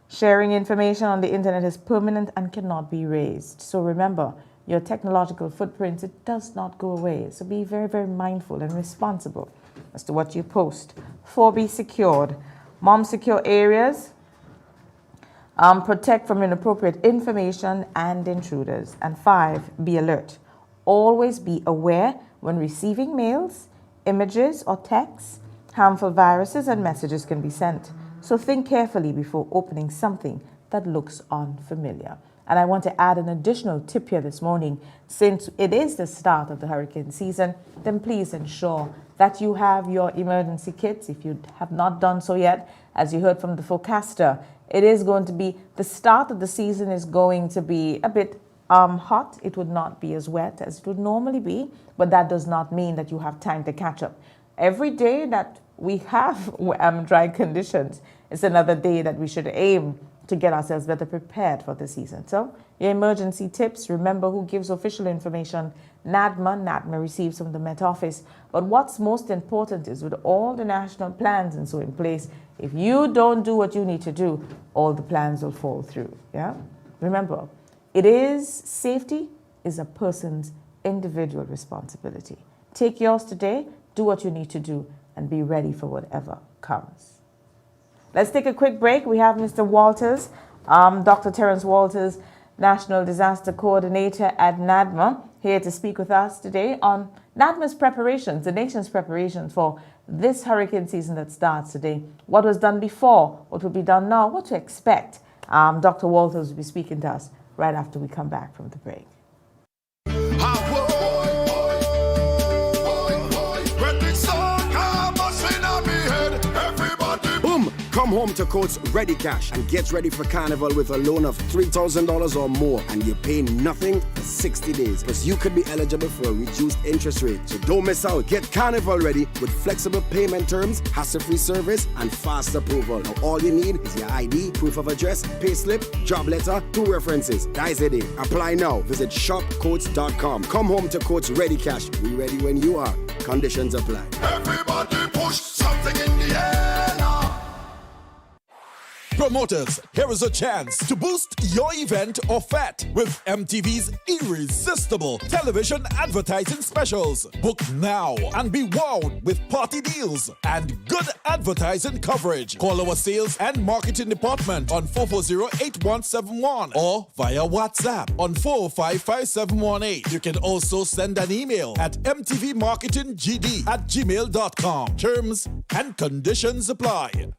Sharing information on the internet is permanent and cannot be erased. So remember, your technological footprint, it does not go away. So be very, very mindful and responsible as to what you post. 4, be secured. Mom, secure areas. Protect from inappropriate information and intruders. And 5, be alert. Always be aware when receiving mails, images, or texts. Harmful viruses and messages can be sent. So think carefully before opening something that looks unfamiliar. And I want to add an additional tip here this morning. Since it is the start of the hurricane season, then please ensure that you have your emergency kits. If you have not done so yet, as you heard from the forecaster, it is going to be, the start of the season is going to be a bit hot. It would not be as wet as it would normally be, but that does not mean that you have time to catch up. Every day that we have dry conditions, it's another day that we should aim to get ourselves better prepared for the season. So your emergency tips, remember who gives official information. NADMA receives from the Met Office. But what's most important is with all the national plans and so in place, if you don't do what you need to do, all the plans will fall through. Yeah. Remember, safety is a person's individual responsibility. Take yours today, do what you need to do, and be ready for whatever comes. Let's take a quick break. We have Mr. Walters, Dr. Terence Walters, National Disaster Coordinator at NADMA, here to speak with us today on NADMA's preparations, the nation's preparations for this hurricane season that starts today. What was done before, what will be done now, what to expect. Dr. Walters will be speaking to us right after we come back from the break. Come home to Coats Ready Cash and get ready for Carnival with a loan of $3,000 or more, and you pay nothing for 60 days. Plus, you could be eligible for a reduced interest rate. So don't miss out. Get Carnival ready with flexible payment terms, hassle-free service, and fast approval. Now, all you need is your ID, proof of address, payslip, job letter, 2 references. That's it. Apply now. Visit shopcoats.com. Come home to Coats Ready Cash. We ready when you are. Conditions apply. Everybody push something in the air now. Promoters, here is a chance to boost your event or fete with MTV's irresistible television advertising specials. Book now and be wowed with party deals and good advertising coverage. Call our sales and marketing department on 440-8171 or via WhatsApp on 455-5718. You can also send an email at mtvmarketinggd@gmail.com. Terms and conditions apply.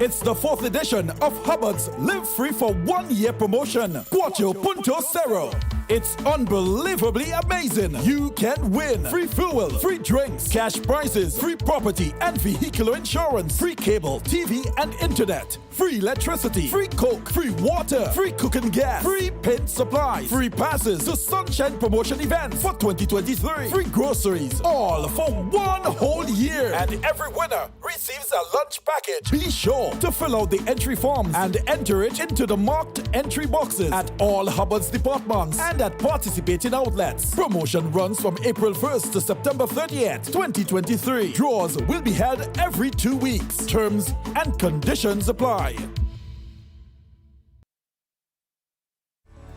It's the 4th edition of Hubbard's Live Free for 1 year promotion. Cuatro Punto Cero. It's unbelievably amazing. You can win free fuel, free drinks, cash prizes, free property and vehicular insurance, free cable, TV and internet, free electricity, free coke, free water, free cooking gas, free paint supplies, free passes to Sunshine Promotion events for 2023, free groceries, all for 1 whole year. And every winner receives a lunch package. Be sure to fill out the entry forms and enter it into the marked entry boxes at all Hubbard's departments and at participating outlets. Promotion runs from April 1st to September 30th, 2023. Draws will be held every 2 weeks. Terms and conditions apply.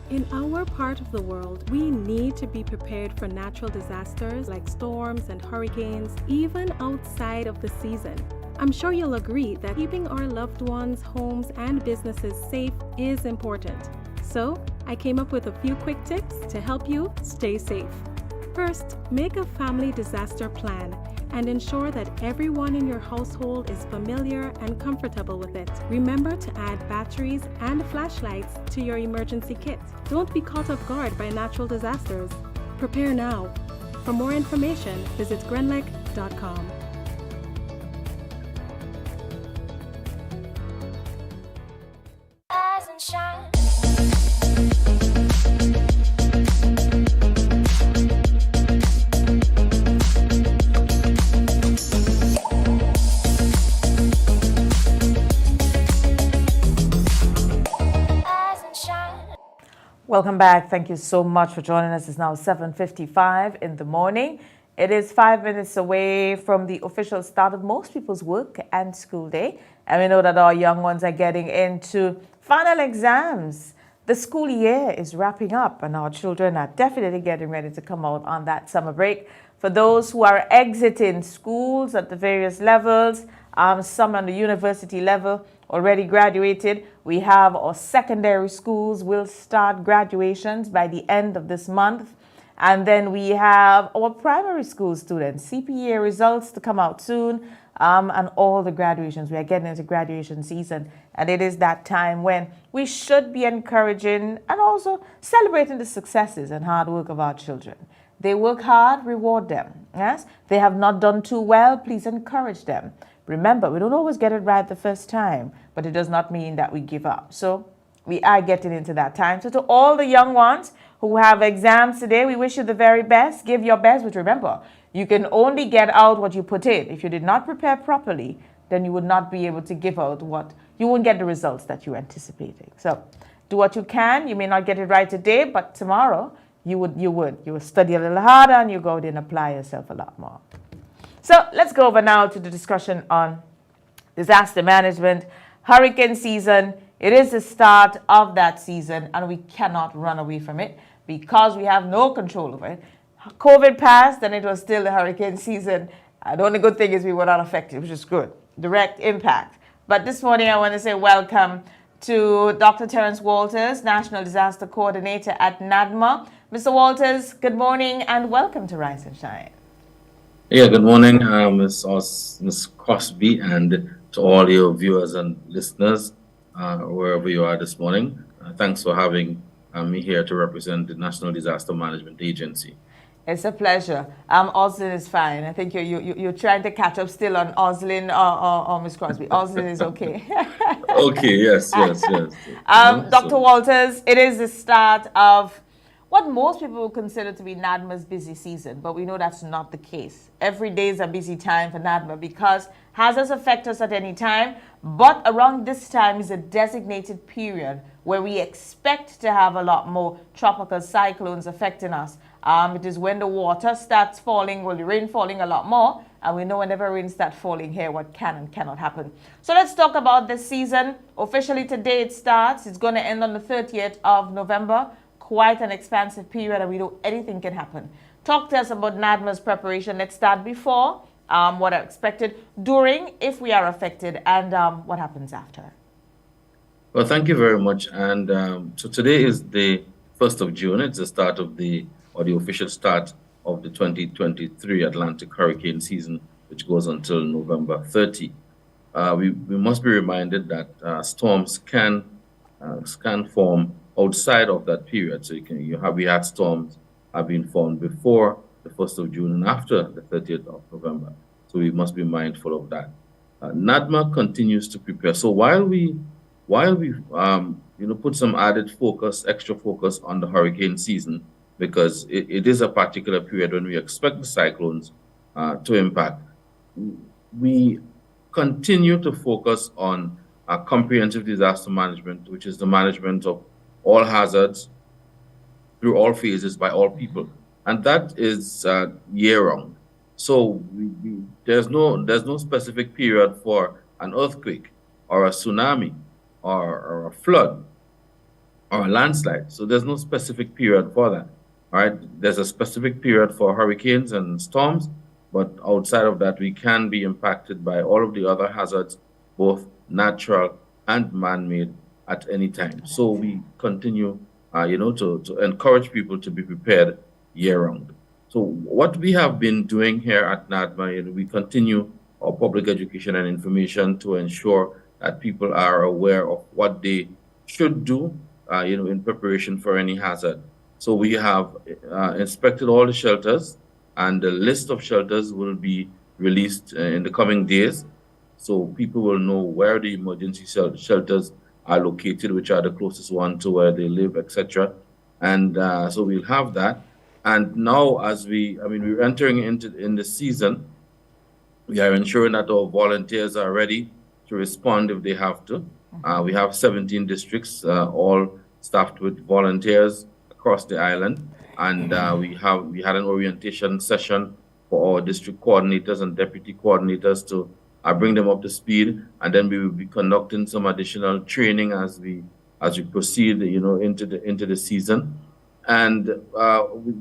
In our part of the world, we need to be prepared for natural disasters like storms and hurricanes, even outside of the season. I'm sure you'll agree that keeping our loved ones, homes, and businesses safe is important. So, I came up with a few quick tips to help you stay safe. First, make a family disaster plan and ensure that everyone in your household is familiar and comfortable with it. Remember to add batteries and flashlights to your emergency kit. Don't be caught off guard by natural disasters. Prepare now. For more information, visit grenlec.com. Rise and shine. Welcome back. Thank you so much for joining us. It's now 7:55 in the morning. It is 5 minutes away from the official start of most people's work and school day. And we know that our young ones are getting into final exams. The school year is wrapping up and our children are definitely getting ready to come out on that summer break. For those who are exiting schools at the various levels, some on the university level already graduated. We have our secondary schools will start graduations by the end of this month. And then we have our primary school students, CPA results to come out soon, and all the graduations. We are getting into graduation season, and it is that time when we should be encouraging and also celebrating the successes and hard work of our children. They work hard, reward them. Yes, they have not done too well, please encourage them. Remember, we don't always get it right the first time, but it does not mean that we give up. So we are getting into that time. So to all the young ones who have exams today, we wish you the very best. Give your best, but remember, you can only get out what you put in. If you did not prepare properly, then you would not be able to give out you won't get the results that you're anticipating. So do what you can. You may not get it right today, but tomorrow you would. You will study a little harder and you go out and apply yourself a lot more. So let's go over now to the discussion on disaster management, hurricane season. It is the start of that season and we cannot run away from it because we have no control over it. COVID passed and it was still the hurricane season. The only good thing is we were not affected, which is good. Direct impact. But this morning I want to say welcome to Dr. Terence Walters, National Disaster Coordinator at NADMA. Mr. Walters, good morning and welcome to Rise and Shine. Yeah, good morning, Ms. Crosby, and to all your viewers and listeners, wherever you are this morning. Thanks for having me here to represent the National Disaster Management Agency. It's a pleasure. Oslin is fine. I think you're trying to catch up still on Oslin or Ms. Crosby. Oslin is okay. Okay, yes. Dr. Walters, it is the start of what most people would consider to be NADMA's busy season, but we know that's not the case. Every day is a busy time for NADMA because hazards affect us at any time, but around this time is a designated period where we expect to have a lot more tropical cyclones affecting us. It is when the water starts falling, the rain falling a lot more, and we know whenever rain starts falling here, what can and cannot happen. So let's talk about this season. Officially today it starts. It's going to end on the 30th of November. Quite an expansive period, and we know anything can happen. Talk to us about NADMA's preparation. Let's start before, what are expected, during, if we are affected, and what happens after. Well, thank you very much. And so today is the 1st of June. It's the start of the official start of the 2023 Atlantic hurricane season, which goes until November 30. We must be reminded that storms can form outside of that period. So we had storms have been formed before the 1st of June and after the 30th of November. So we must be mindful of that. NADMA continues to prepare. So while we put some added focus, extra focus on the hurricane season, because it is a particular period when we expect the cyclones to impact, we continue to focus on comprehensive disaster management, which is the management of all hazards through all phases by all people, and that is year-round. So there's no specific period for an earthquake or a tsunami or a flood. or a landslide. So there's no specific period for that. All right. There's a specific period for hurricanes and storms, but outside of that, we can be impacted by all of the other hazards, both natural and man-made, at any time. So we continue, to encourage people to be prepared year-round. So what we have been doing here at NADMA, we continue our public education and information to ensure that people are aware of what they should do, in preparation for any hazard. So we have inspected all the shelters, and the list of shelters will be released in the coming days. So people will know where the emergency shelters are located, which are the closest one to where they live, etc. And so we'll have that. And now, as we're entering in the season, we are ensuring that our volunteers are ready to respond if they have to. We have 17 districts, all staffed with volunteers across the island, and we had an orientation session for our district coordinators and deputy coordinators to bring them up to speed, and then we will be conducting some additional training as we proceed, into the season. And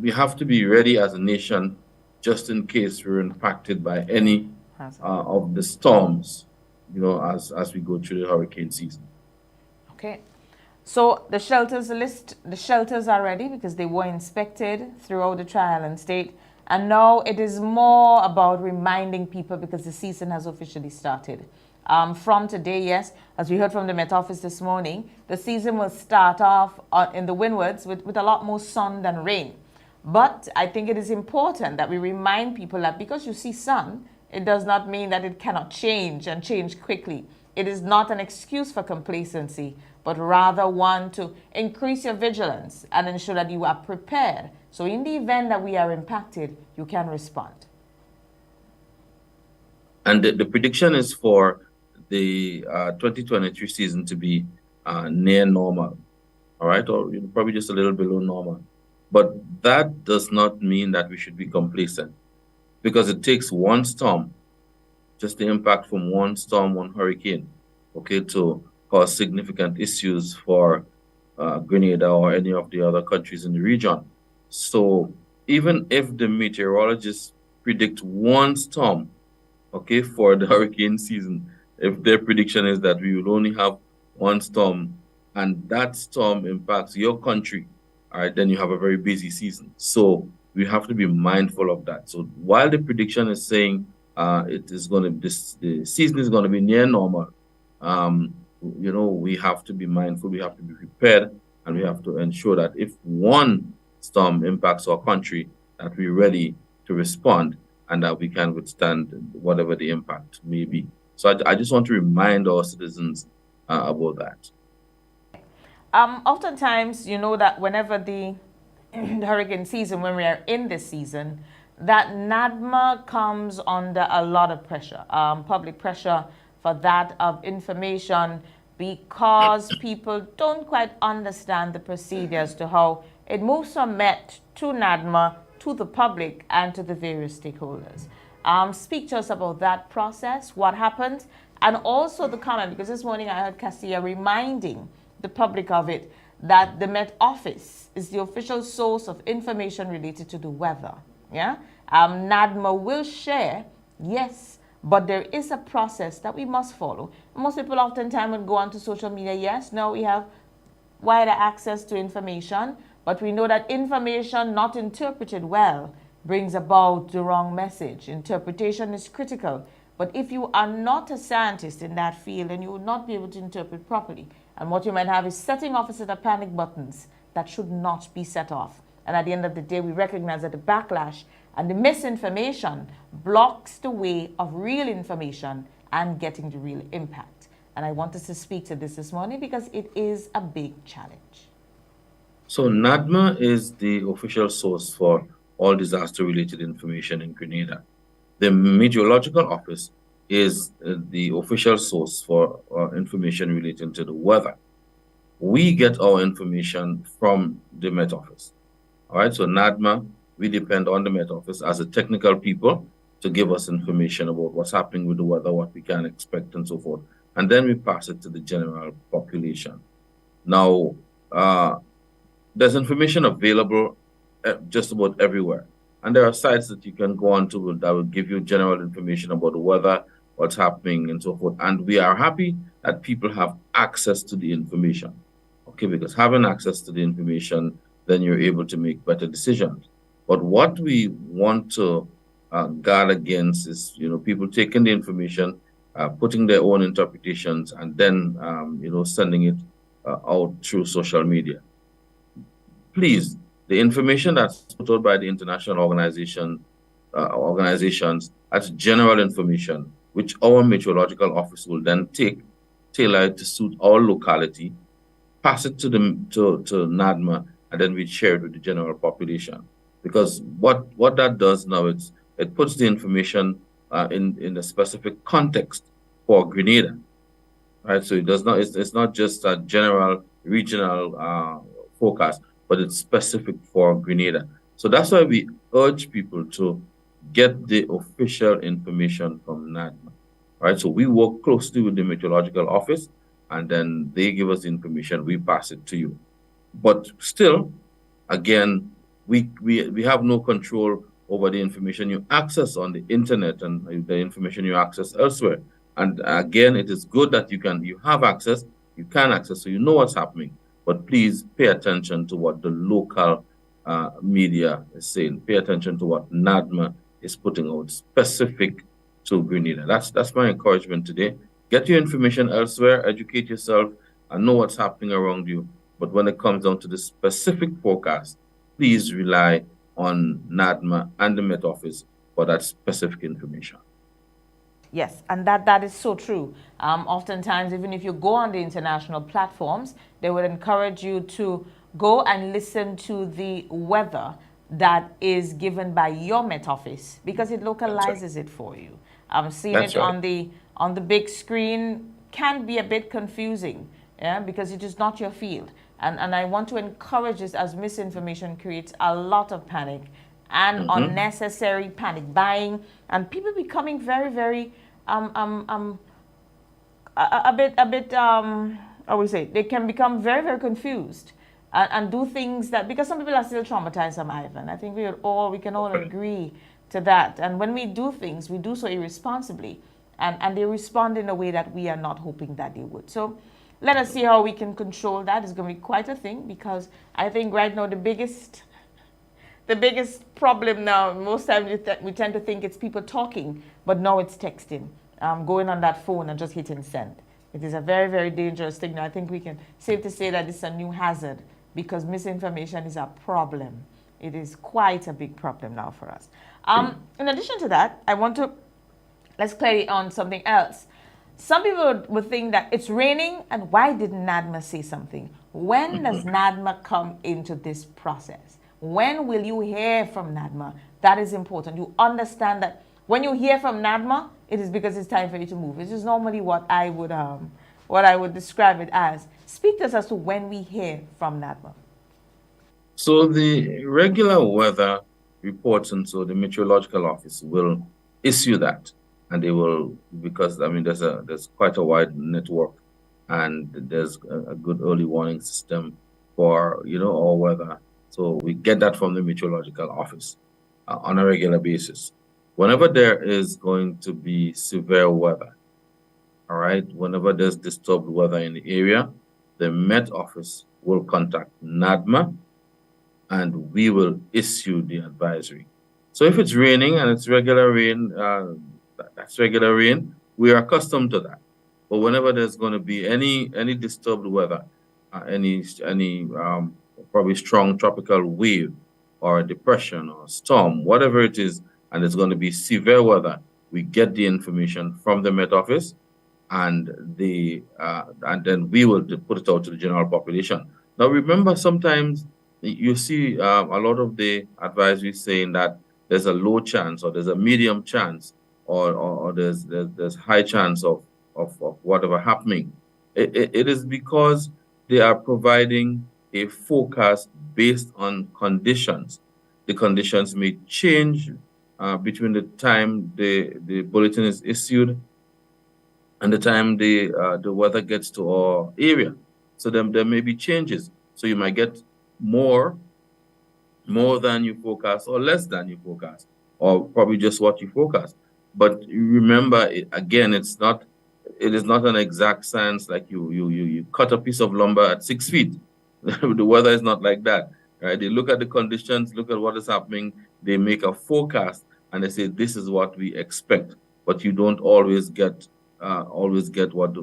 we have to be ready as a nation, just in case we're impacted by any of the storms, as we go through the hurricane season. Okay. So the shelters are ready because they were inspected throughout the Tri-Island state. And now it is more about reminding people because the season has officially started. From today, yes, as we heard from the Met Office this morning, the season will start off in the windwards with a lot more sun than rain. But I think it is important that we remind people that because you see sun, it does not mean that it cannot change and change quickly. It is not an excuse for complacency, but rather one to increase your vigilance and ensure that you are prepared. So in the event that we are impacted, you can respond. And the prediction is for the 2023 season to be near normal, all right, or probably just a little below normal. But that does not mean that we should be complacent, because it takes one storm, just the impact from one storm, one hurricane, okay, to cause significant issues for Grenada or any of the other countries in the region. So even if the meteorologists predict one storm, okay, for the hurricane season, if their prediction is that we will only have one storm and that storm impacts your country, all right, then you have a very busy season. So we have to be mindful of that. So while the prediction is saying the season is going to be near normal, we have to be mindful, we have to be prepared, and we have to ensure that if one storm impacts our country, that we're ready to respond and that we can withstand whatever the impact may be. So I just want to remind our citizens about that. Oftentimes, that whenever the hurricane season, when we are in this season, that NADMA comes under a lot of pressure, public pressure for that of information, because people don't quite understand the procedures to how it moves from Met to NADMA, to the public, and to the various stakeholders. Speak to us about that process, what happens, and also the comment, because this morning I heard Cassia reminding the public of it, that the Met Office is the official source of information related to the weather. Yeah, NADMA will share, yes, but there is a process that we must follow. Most people oftentimes would go onto social media. Yes, now we have wider access to information, but we know that information not interpreted well brings about the wrong message. Interpretation is critical, but if you are not a scientist in that field, then you will not be able to interpret properly. And what you might have is setting off a set of panic buttons that should not be set off. And at the end of the day, we recognize that the backlash and the misinformation blocks the way of real information and getting the real impact. And I want us to speak to this morning because it is a big challenge. So NADMA is the official source for all disaster-related information in Grenada. The Meteorological Office is the official source for information relating to the weather. We get our information from the Met Office. All right, so NADMA, we depend on the Met Office as a technical people to give us information about what's happening with the weather, what we can expect, and so forth. And then we pass it to the general population. Now, there's information available just about everywhere. And there are sites that you can go on to that will give you general information about the weather, what's happening, and so forth. And we are happy that people have access to the information. Okay, because having access to the information, then you're able to make better decisions. But what we want to guard against is, people taking the information, putting their own interpretations, and then, sending it out through social media. Please, the information that's put out by the international organizations, that's general information, which our meteorological office will then tailor it to suit our locality, pass it to NADMA, and then we share it with the general population. Because what that does now is it puts the information in a specific context for Grenada, right? So it's not just a general regional forecast, but it's specific for Grenada. So that's why we urge people to get the official information from NADMA, right? So we work closely with the meteorological office, and then they give us the information, we pass it to you. But still, again, we have no control over the information you access on the internet and the information you access elsewhere. And again, it is good that you have access, you can access, so you know what's happening. But please pay attention to what the local media is saying. Pay attention to what NADMA is putting out specific to Grenada. That's my encouragement today. Get your information elsewhere, educate yourself, and know what's happening around you. But when it comes down to the specific forecast, please rely on NADMA and the Met Office for that specific information. Yes, and that is so true. Oftentimes, even if you go on the international platforms, they would encourage you to go and listen to the weather that is given by your Met Office, because it localizes it for you. Seeing it on the big screen can be a bit confusing, because it is not your field. And I want to encourage this, as misinformation creates a lot of panic and unnecessary panic buying, and people becoming very, very they can become very, very confused and do things that, because some people are still traumatized from Ivan. I think we can all agree to that. And when we do things, we do so irresponsibly, and they respond in a way that we are not hoping that they would. So let us see how we can control that. It's going to be quite a thing, because I think right now the biggest problem now, most times we tend to think it's people talking, but now it's texting, going on that phone and just hitting send. It is a very, very dangerous thing. Now, I think we can safe to say that it's a new hazard, because misinformation is a problem. It is quite a big problem now for us. In addition to that, let's clarify on something else. Some people would think that it's raining, and why didn't NADMA say something? When does NADMA come into this process? When will you hear from NADMA? That is important. You understand that when you hear from NADMA, it is because it's time for you to move. This is normally what I would describe it as. Speak to us as to when we hear from NADMA. So the regular weather reports, and so the meteorological office will issue that. And they will, because there's quite a wide network, and there's a good early warning system for all weather. So we get that from the meteorological office on a regular basis. Whenever there is going to be severe weather, all right, whenever there's disturbed weather in the area, the Met Office will contact NADMA, and we will issue the advisory. So if it's raining and it's regular rain, that's regular rain. We are accustomed to that. But whenever there's going to be any disturbed weather, any probably strong tropical wave or a depression or a storm, whatever it is, and it's going to be severe weather, we get the information from the Met Office, and then we will put it out to the general population. Now, remember, sometimes you see a lot of the advisories saying that there's a low chance, or there's a medium chance, or there's high chance of whatever happening. It is because they are providing a forecast based on conditions. The conditions may change between the time the bulletin is issued and the time the weather gets to our area. So there may be changes. So you might get more than you forecast or less than you forecast, or probably just what you forecast. But remember, again, it is not an exact science like you cut a piece of lumber at 6 feet. The weather is not like that, right? They look at the conditions, look at what is happening, they make a forecast, and they say this is what we expect. But you don't always get what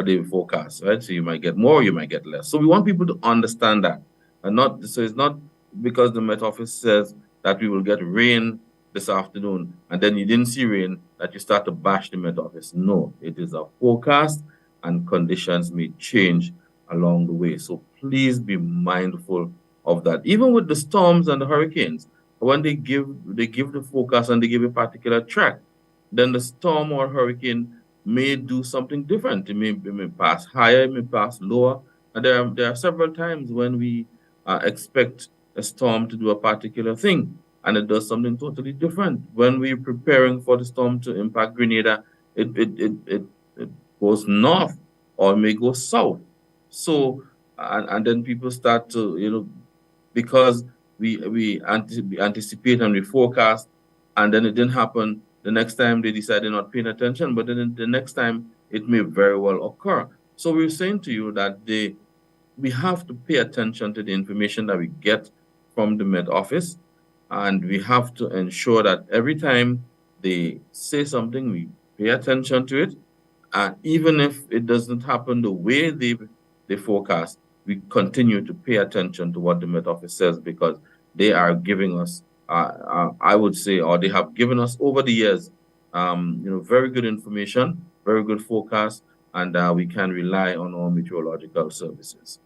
they forecast, right? So you might get more, you might get less. So we want people to understand that, and it's not because the Met Office says that we will get rain this afternoon and then you didn't see rain that you start to bash the Met Office. No, it is a forecast and conditions may change along the way. So please be mindful of that. Even with the storms and the hurricanes, when they give the forecast and they give a particular track, then the storm or hurricane may do something different. It may pass higher, it may pass lower. And there are several times when we expect a storm to do a particular thing, and it does something totally different. When we're preparing for the storm to impact Grenada, it goes north or it may go south. So, and then people start to, because we anticipate and we forecast, and then it didn't happen. The next time they decide they're not paying attention, but then the next time it may very well occur. So we're saying to you that we have to pay attention to the information that we get from the Met Office, and we have to ensure that every time they say something, we pay attention to it. And even if it doesn't happen the way they forecast, we continue to pay attention to what the Met Office says, because they are giving us, I would say, or they have given us over the years, very good information, very good forecast, and we can rely on our meteorological services.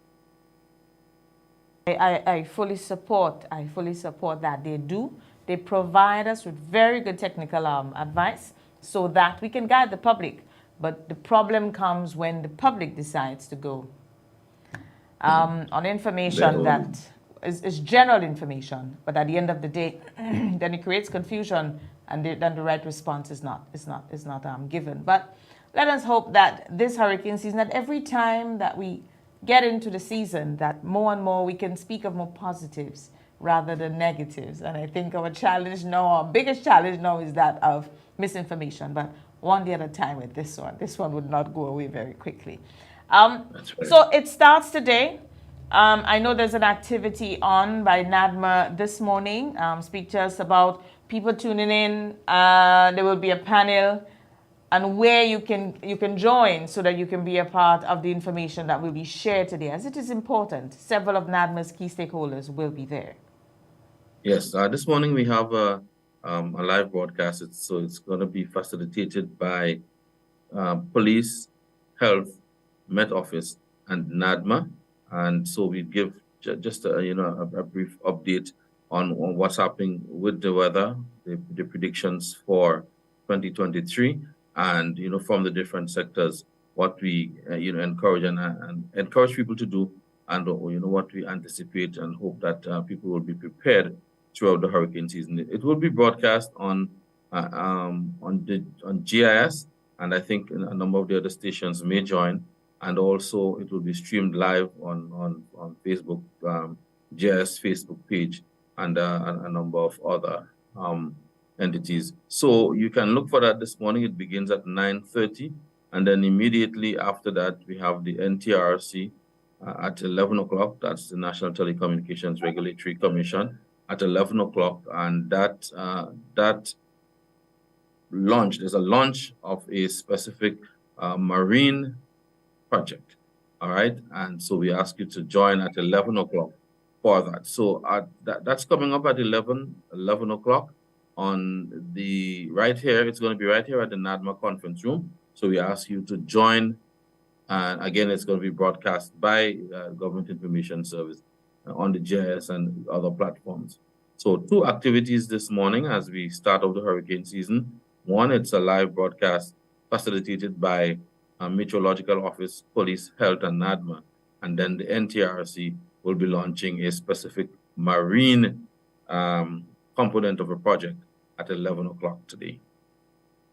I fully support that they do. They provide us with very good technical advice so that we can guide the public. But the problem comes when the public decides to go on information that is general information, but at the end of the day, then it creates confusion, and then the right response is not given. But let us hope that this hurricane season, that every time that we get into the season, that more and more we can speak of more positives rather than negatives. And I think our challenge now, our biggest challenge now, is that of misinformation. But one day at a time with this one. This one would not go away very quickly. That's right. So it starts today. I know there's an activity on by NADMA this morning. Speak to us about people tuning in. There will be a panel and where you can join so that you can be a part of the information that will be shared today, as it is important. Several of NADMA's key stakeholders will be there. Yes, this morning we have a live broadcast. It's going to be facilitated by Police, Health, Met Office, and NADMA. And so we give just a brief update on what's happening with the weather, the predictions for 2023, and from the different sectors, what we encourage and encourage people to do, and what we anticipate and hope that people will be prepared throughout the hurricane season. It will be broadcast on GIS, and I think a number of the other stations may join. And also, it will be streamed live on Facebook, GIS Facebook page, and a number of other entities. So you can look for that this morning. It begins at 9:30, and then immediately after that, we have the NTRC at 11 o'clock. That's the National Telecommunications Regulatory Commission at 11 o'clock, and that launch. There's a launch of a specific marine project. All right, and so we ask you to join at 11 o'clock for that. So that's coming up at 11 o'clock on the right here. It's going to be right here at the NADMA conference room. So we ask you to join. And again, it's going to be broadcast by Government Information Service on the GIS and other platforms. So 2 activities this morning as we start off the hurricane season. One, it's a live broadcast facilitated by Meteorological Office, Police, Health, and NADMA. And then the NTRC will be launching a specific marine component of a project at 11 o'clock today.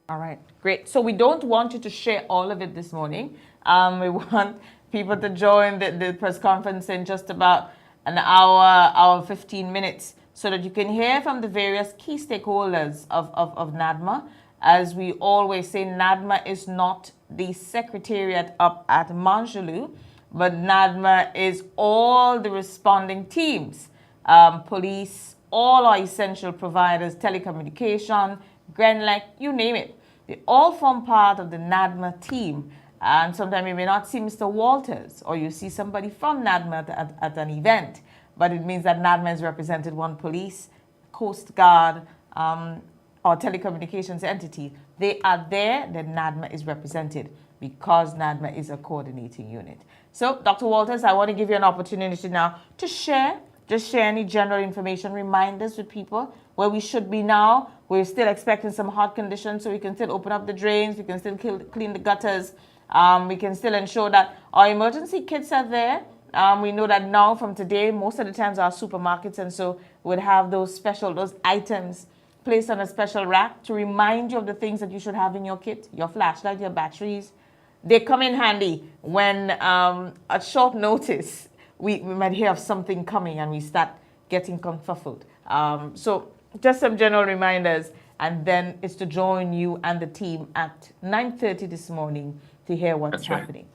All right, great. So we don't want you to share all of it this morning. We want people to join the press conference in just about an hour 15 minutes, so that you can hear from the various key stakeholders of NADMA. As we always say, NADMA is not the secretariat up at Montjaloux, but NADMA is all the responding teams, police, all our essential providers, telecommunication, Grenlec, you name it. They all form part of the NADMA team. And sometimes you may not see Mr. Walters, or you see somebody from NADMA at an event, but it means that NADMA has represented one police, Coast Guard, or telecommunications entity. They are there, then NADMA is represented because NADMA is a coordinating unit. So, Dr. Walters, I want to give you an opportunity now to share any general information, reminders with people where we should be now. We're still expecting some hot conditions, so we can still open up the drains, we can still clean the gutters, we can still ensure that our emergency kits are there. We know that now from today, most of the times our supermarkets and so would have those items placed on a special rack to remind you of the things that you should have in your kit, your flashlight, your batteries. They come in handy when at short notice we might hear of something coming and we start getting kerfuffled. So just some general reminders, and then it's to join you and the team at 9:30 this morning to hear what's happening.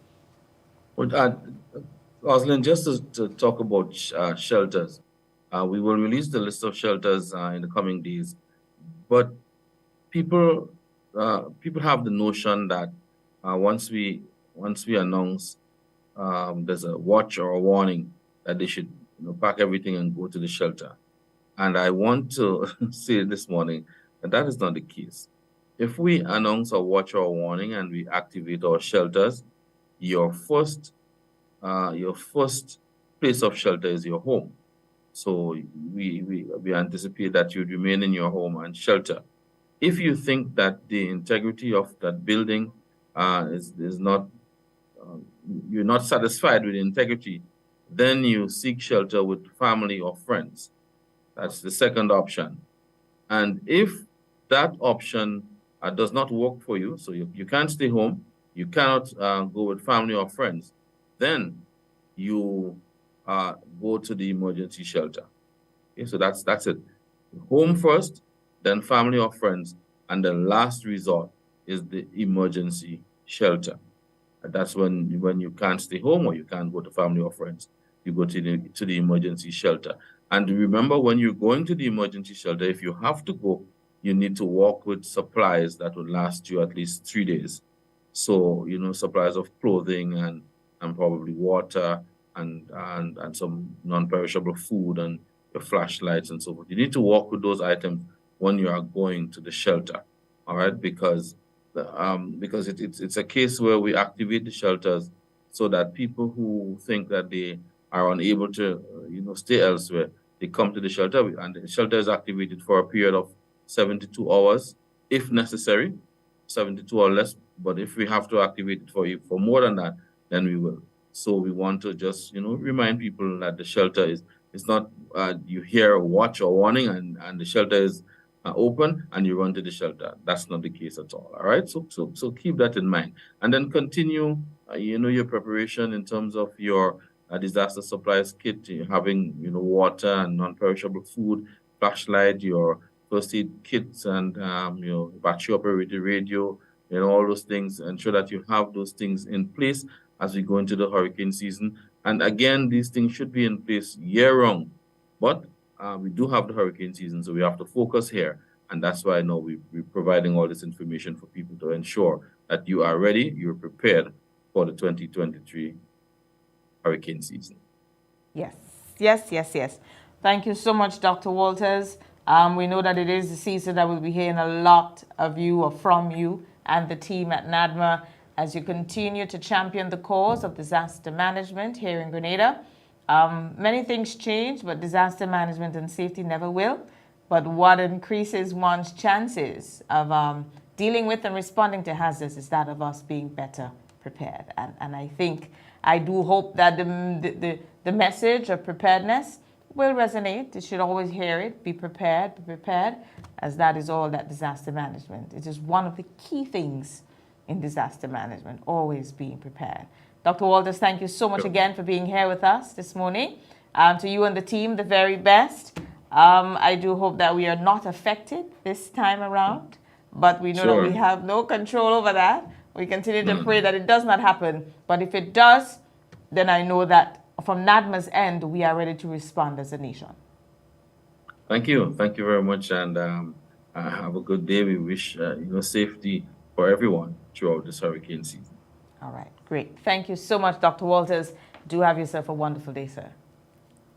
Well, Rosalind, just to talk about shelters, we will release the list of shelters in the coming days. But people have the notion that once we announce there's a watch or a warning that they should pack everything and go to the shelter. And I want to say this morning that is not the case. If we announce a watch or a warning and we activate our shelters, your first place of shelter is your home. So we anticipate that you'd remain in your home and shelter. If you think that the integrity of that building is not, you're not satisfied with the integrity, then you seek shelter with family or friends. That's the second option. And if that option does not work for you, so you can't stay home, you cannot go with family or friends, then you go to the emergency shelter. Okay, so that's it. Home first, then family or friends, and the last resort is the emergency shelter. And that's when you can't stay home or you can't go to family or friends, you go to the emergency shelter. And remember, when you're going to the emergency shelter, if you have to go, you need to walk with supplies that would last you at least 3 days. So, supplies of clothing and probably water and some non-perishable food and your flashlights and so forth. You need to walk with those items when you are going to the shelter, all right? Because it's a case where we activate the shelters so that people who think that they are unable to, stay elsewhere, they come to the shelter, and the shelter is activated for a period of 72 hours, if necessary, 72 or less. But if we have to activate it for more than that, then we will. So we want to just, remind people that the shelter is not, you hear a watch or warning and the shelter is open and you run to the shelter. That's not the case at all. All right. So keep that in mind, and then continue, your preparation in terms of your disaster supplies kit, having, water and non-perishable food, flashlight, your first aid kits, and your battery operated radio, all those things. Ensure that you have those things in place as we go into the hurricane season. And again, these things should be in place year-round. But we do have the hurricane season, so we have to focus here. And that's why I know we're providing all this information for people to ensure that you are ready, you're prepared for the 2023 hurricane season. Yes. Thank you so much, Dr. Walters. We know that it is the season that we'll be hearing a lot of you or from you and the team at NADMA as you continue to champion the cause of disaster management here in Grenada. Many things change, but disaster management and safety never will. But what increases one's chances of dealing with and responding to hazards is that of us being better prepared. And I do hope that the message of preparedness will resonate. You should always hear it. Be prepared, as that is all that disaster management. It is one of the key things in disaster management, always being prepared. Dr. Walters, thank you so much again for being here with us this morning. To you and the team, the very best. I do hope that we are not affected this time around, but we know that we have no control over that. We continue to pray that it does not happen. But if it does, then I know that from NADMA's end, we are ready to respond as a nation. Thank you. Thank you very much. And have a good day. We wish safety for everyone throughout this hurricane season. All right. Great. Thank you so much, Dr. Walters. Do have yourself a wonderful day, sir.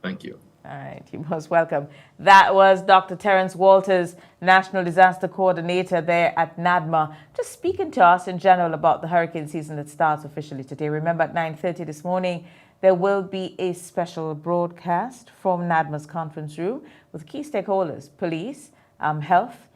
Thank you. All right. You're most welcome. That was Dr. Terence Walters, National Disaster Coordinator there at NADMA, just speaking to us in general about the hurricane season that starts officially today. Remember, at 9:30 this morning, there will be a special broadcast from NADMA's conference room with key stakeholders, police, health.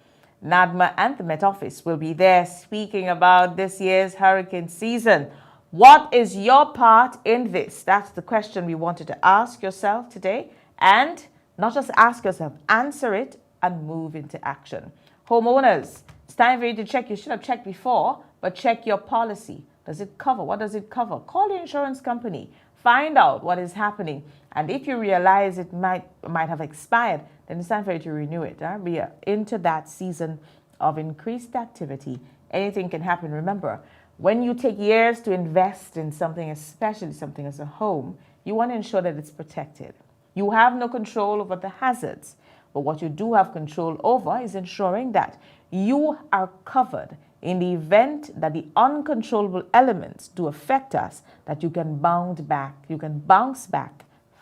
NADMA and the Met Office will be there speaking about this year's hurricane season. What is your part in this? That's the question we wanted to ask yourself today. And not just ask yourself, answer it and move into action. Homeowners, it's time for you to check. You should have checked before, but check your policy. Does it cover? What does it cover? Call your insurance company. Find out what is happening. And if you realize it might have expired, then it's time for you to renew it. We are into that season of increased activity. Anything can happen. Remember, when you take years to invest in something, especially something as a home, you want to ensure that it's protected. You have no control over the hazards, but what you do have control over is ensuring that you are covered in the event that the uncontrollable elements do affect us, that you can bounce back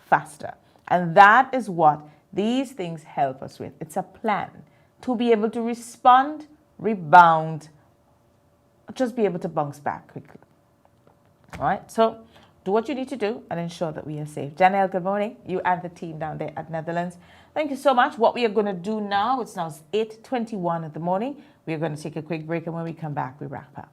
faster. And that is what these things help us with. It's a plan to be able to respond, rebound, just be able to bounce back quickly. All right, so do what you need to do and ensure that we are safe. Janelle, good morning. You and the team down there at Netherlands. Thank you so much. What we are going to do now, it's now 8:21 in the morning. We are going to take a quick break, and when we come back, we wrap up.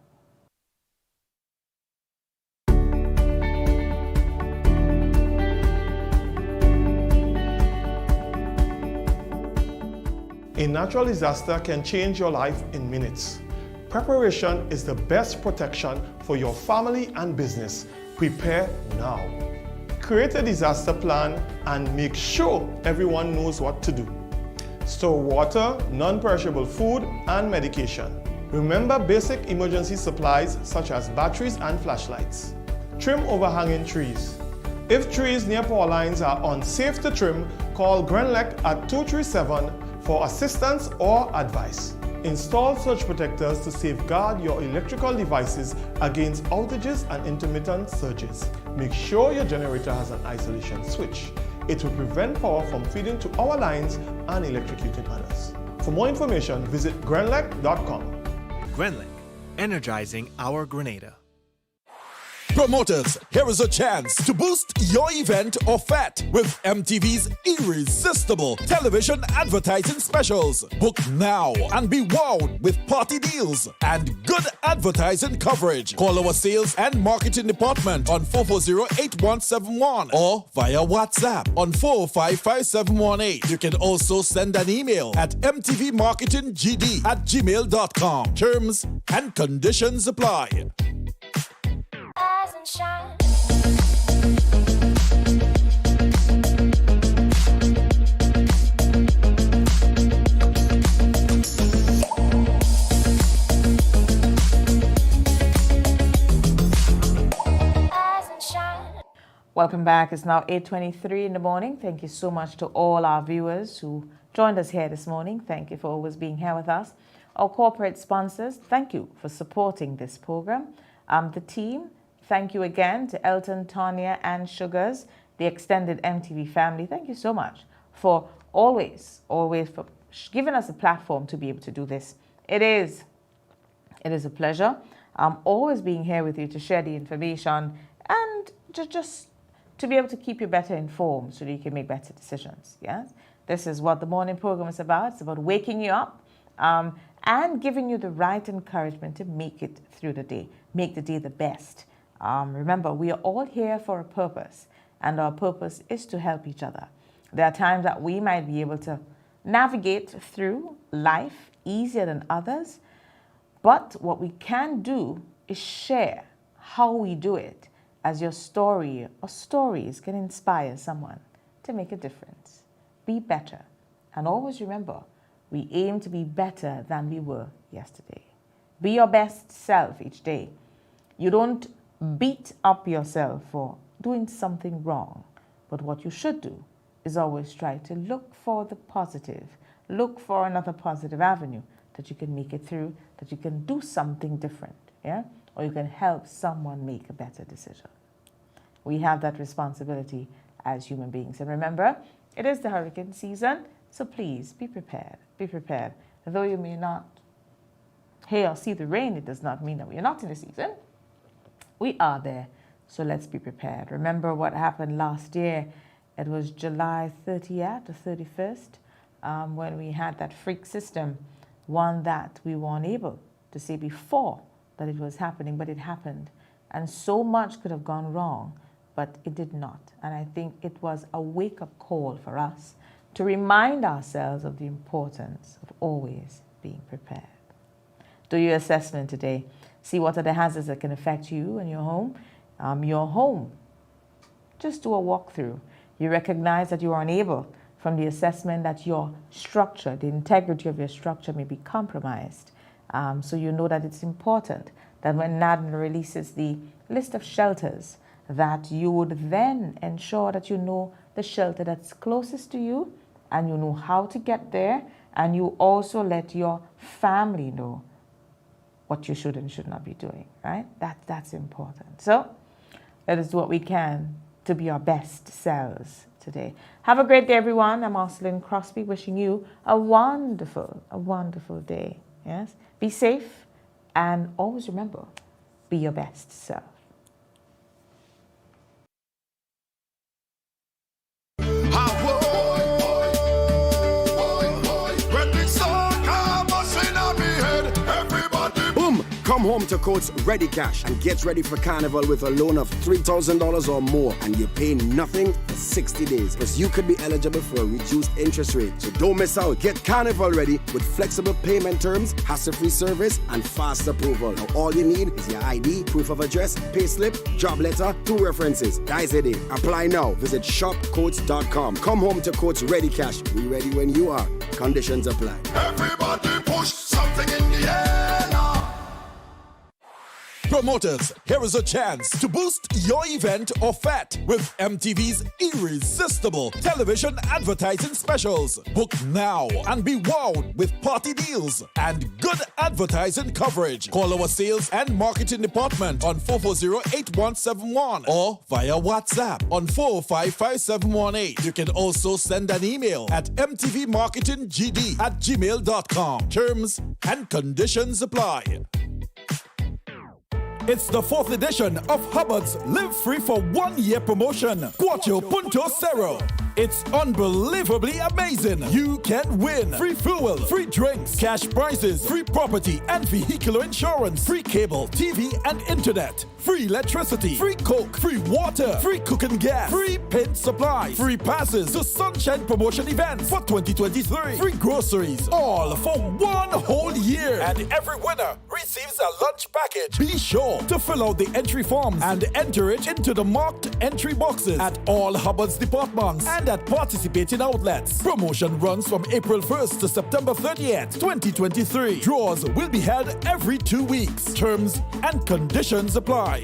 A natural disaster can change your life in minutes. Preparation is the best protection for your family and business. Prepare now. Create a disaster plan and make sure everyone knows what to do. Store water, non-perishable food, and medication. Remember basic emergency supplies such as batteries and flashlights. Trim overhanging trees. If trees near power lines are unsafe to trim, call Grenlec at 237 for assistance or advice. Install surge protectors to safeguard your electrical devices against outages and intermittent surges. Make sure your generator has an isolation switch. It will prevent power from feeding to our lines and electrocuting others. For more information, visit grenlec.com. Grenlec, energizing our Grenada. Promoters, here is a chance to boost your event or fete with MTV's irresistible television advertising specials. Book now and be wowed with party deals and good advertising coverage. Call our sales and marketing department on 440-8171 or via WhatsApp on 405-5718. You can also send an email at mtvmarketinggd@gmail.com. Terms and conditions apply. Rise and shine. Welcome back. It's now 8:23 in the morning. Thank you so much to all our viewers who joined us here this morning. Thank you for always being here with us. Our corporate sponsors, thank you for supporting this program. The team, thank you again to Elton, Tanya, and Sugars, the extended MTV family. Thank you so much for always for giving us a platform to be able to do this. It is a pleasure. Always being here with you to share the information and just to be able to keep you better informed so that you can make better decisions. Yes, this is what the morning program is about. It's about waking you up and giving you the right encouragement to make it through the day, make the day the best. Remember, we are all here for a purpose, and our purpose is to help each other. There are times that we might be able to navigate through life easier than others, but what we can do is share how we do it as your story or stories can inspire someone to make a difference. Be better. And always remember, we aim to be better than we were yesterday. Be your best self each day. You don't beat up yourself for doing something wrong, but what you should do is always try to look for the positive, look for another positive avenue that you can make it through, that you can do something different, yeah? Or you can help someone make a better decision. We have that responsibility as human beings. And remember, it is the hurricane season, so please be prepared. Be prepared. Though you may not hear or see the rain, it does not mean that we are not in the season. We are there, so let's be prepared. Remember what happened last year. It was July 30th or 31st when we had that freak system, one that we weren't able to see before that it was happening, but it happened. And so much could have gone wrong, but it did not. And I think it was a wake-up call for us to remind ourselves of the importance of always being prepared. Do your assessment today. See what are the hazards that can affect you and your home. Just do a walkthrough. You recognize that you are unable from the assessment that your structure, the integrity of your structure may be compromised. So you know that it's important that when NADN releases the list of shelters, that you would then ensure that you know the shelter that's closest to you and you know how to get there, and you also let your family know what you should and should not be doing, right? That's important. So let us do what we can to be our best selves today. Have a great day, everyone. I'm Arcelyn Crosby, wishing you a wonderful day. Yes? Be safe, and always remember, be your best self. Come home to Coats Ready Cash and get ready for Carnival with a loan of $3,000 or more, and you pay nothing for 60 days. Plus, you could be eligible for a reduced interest rate. So don't miss out. Get Carnival ready with flexible payment terms, hassle-free service, and fast approval. Now, all you need is your ID, proof of address, payslip, job letter, 2 references. That's it. Apply now. Visit shopcoats.com. Come home to Coats Ready Cash. Be ready when you are. Conditions apply. Everybody push something in the air now. Promoters, here is a chance to boost your event or fete with MTV's irresistible television advertising specials. Book now and be wowed with party deals and good advertising coverage. Call our sales and marketing department on 440-8171 or via WhatsApp on 405-5718. You can also send an email at mtvmarketinggd@gmail.com. Terms and conditions apply. It's the 4th edition of Hubbard's Live Free for 1 year promotion. Cuatro Punto Cero. It's unbelievably amazing. You can win free fuel, free drinks, cash prizes, free property and vehicular insurance, free cable, TV and internet, free electricity, free coke, free water, free cooking gas, free paint supplies, free passes to Sunshine Promotion events for 2023, free groceries, all for 1 whole year. And every winner receives a lunch package. Be sure to fill out the entry forms and enter it into the marked entry boxes at all Hubbard's departments and at participating outlets. Promotion runs from April 1st to September 30th, 2023. Draws will be held every 2 weeks. Terms and conditions apply.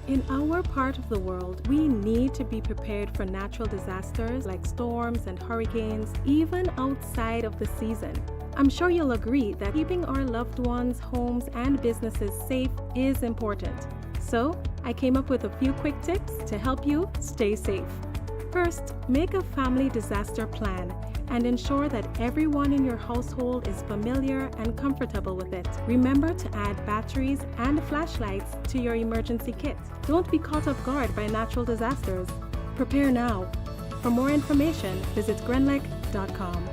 In our part of the world, we need to be prepared for natural disasters like storms and hurricanes, even outside of the season. I'm sure you'll agree that keeping our loved ones, homes, and businesses safe is important. So, I came up with a few quick tips to help you stay safe. First, make a family disaster plan and ensure that everyone in your household is familiar and comfortable with it. Remember to add batteries and flashlights to your emergency kit. Don't be caught off guard by natural disasters. Prepare now. For more information, visit grenlec.com.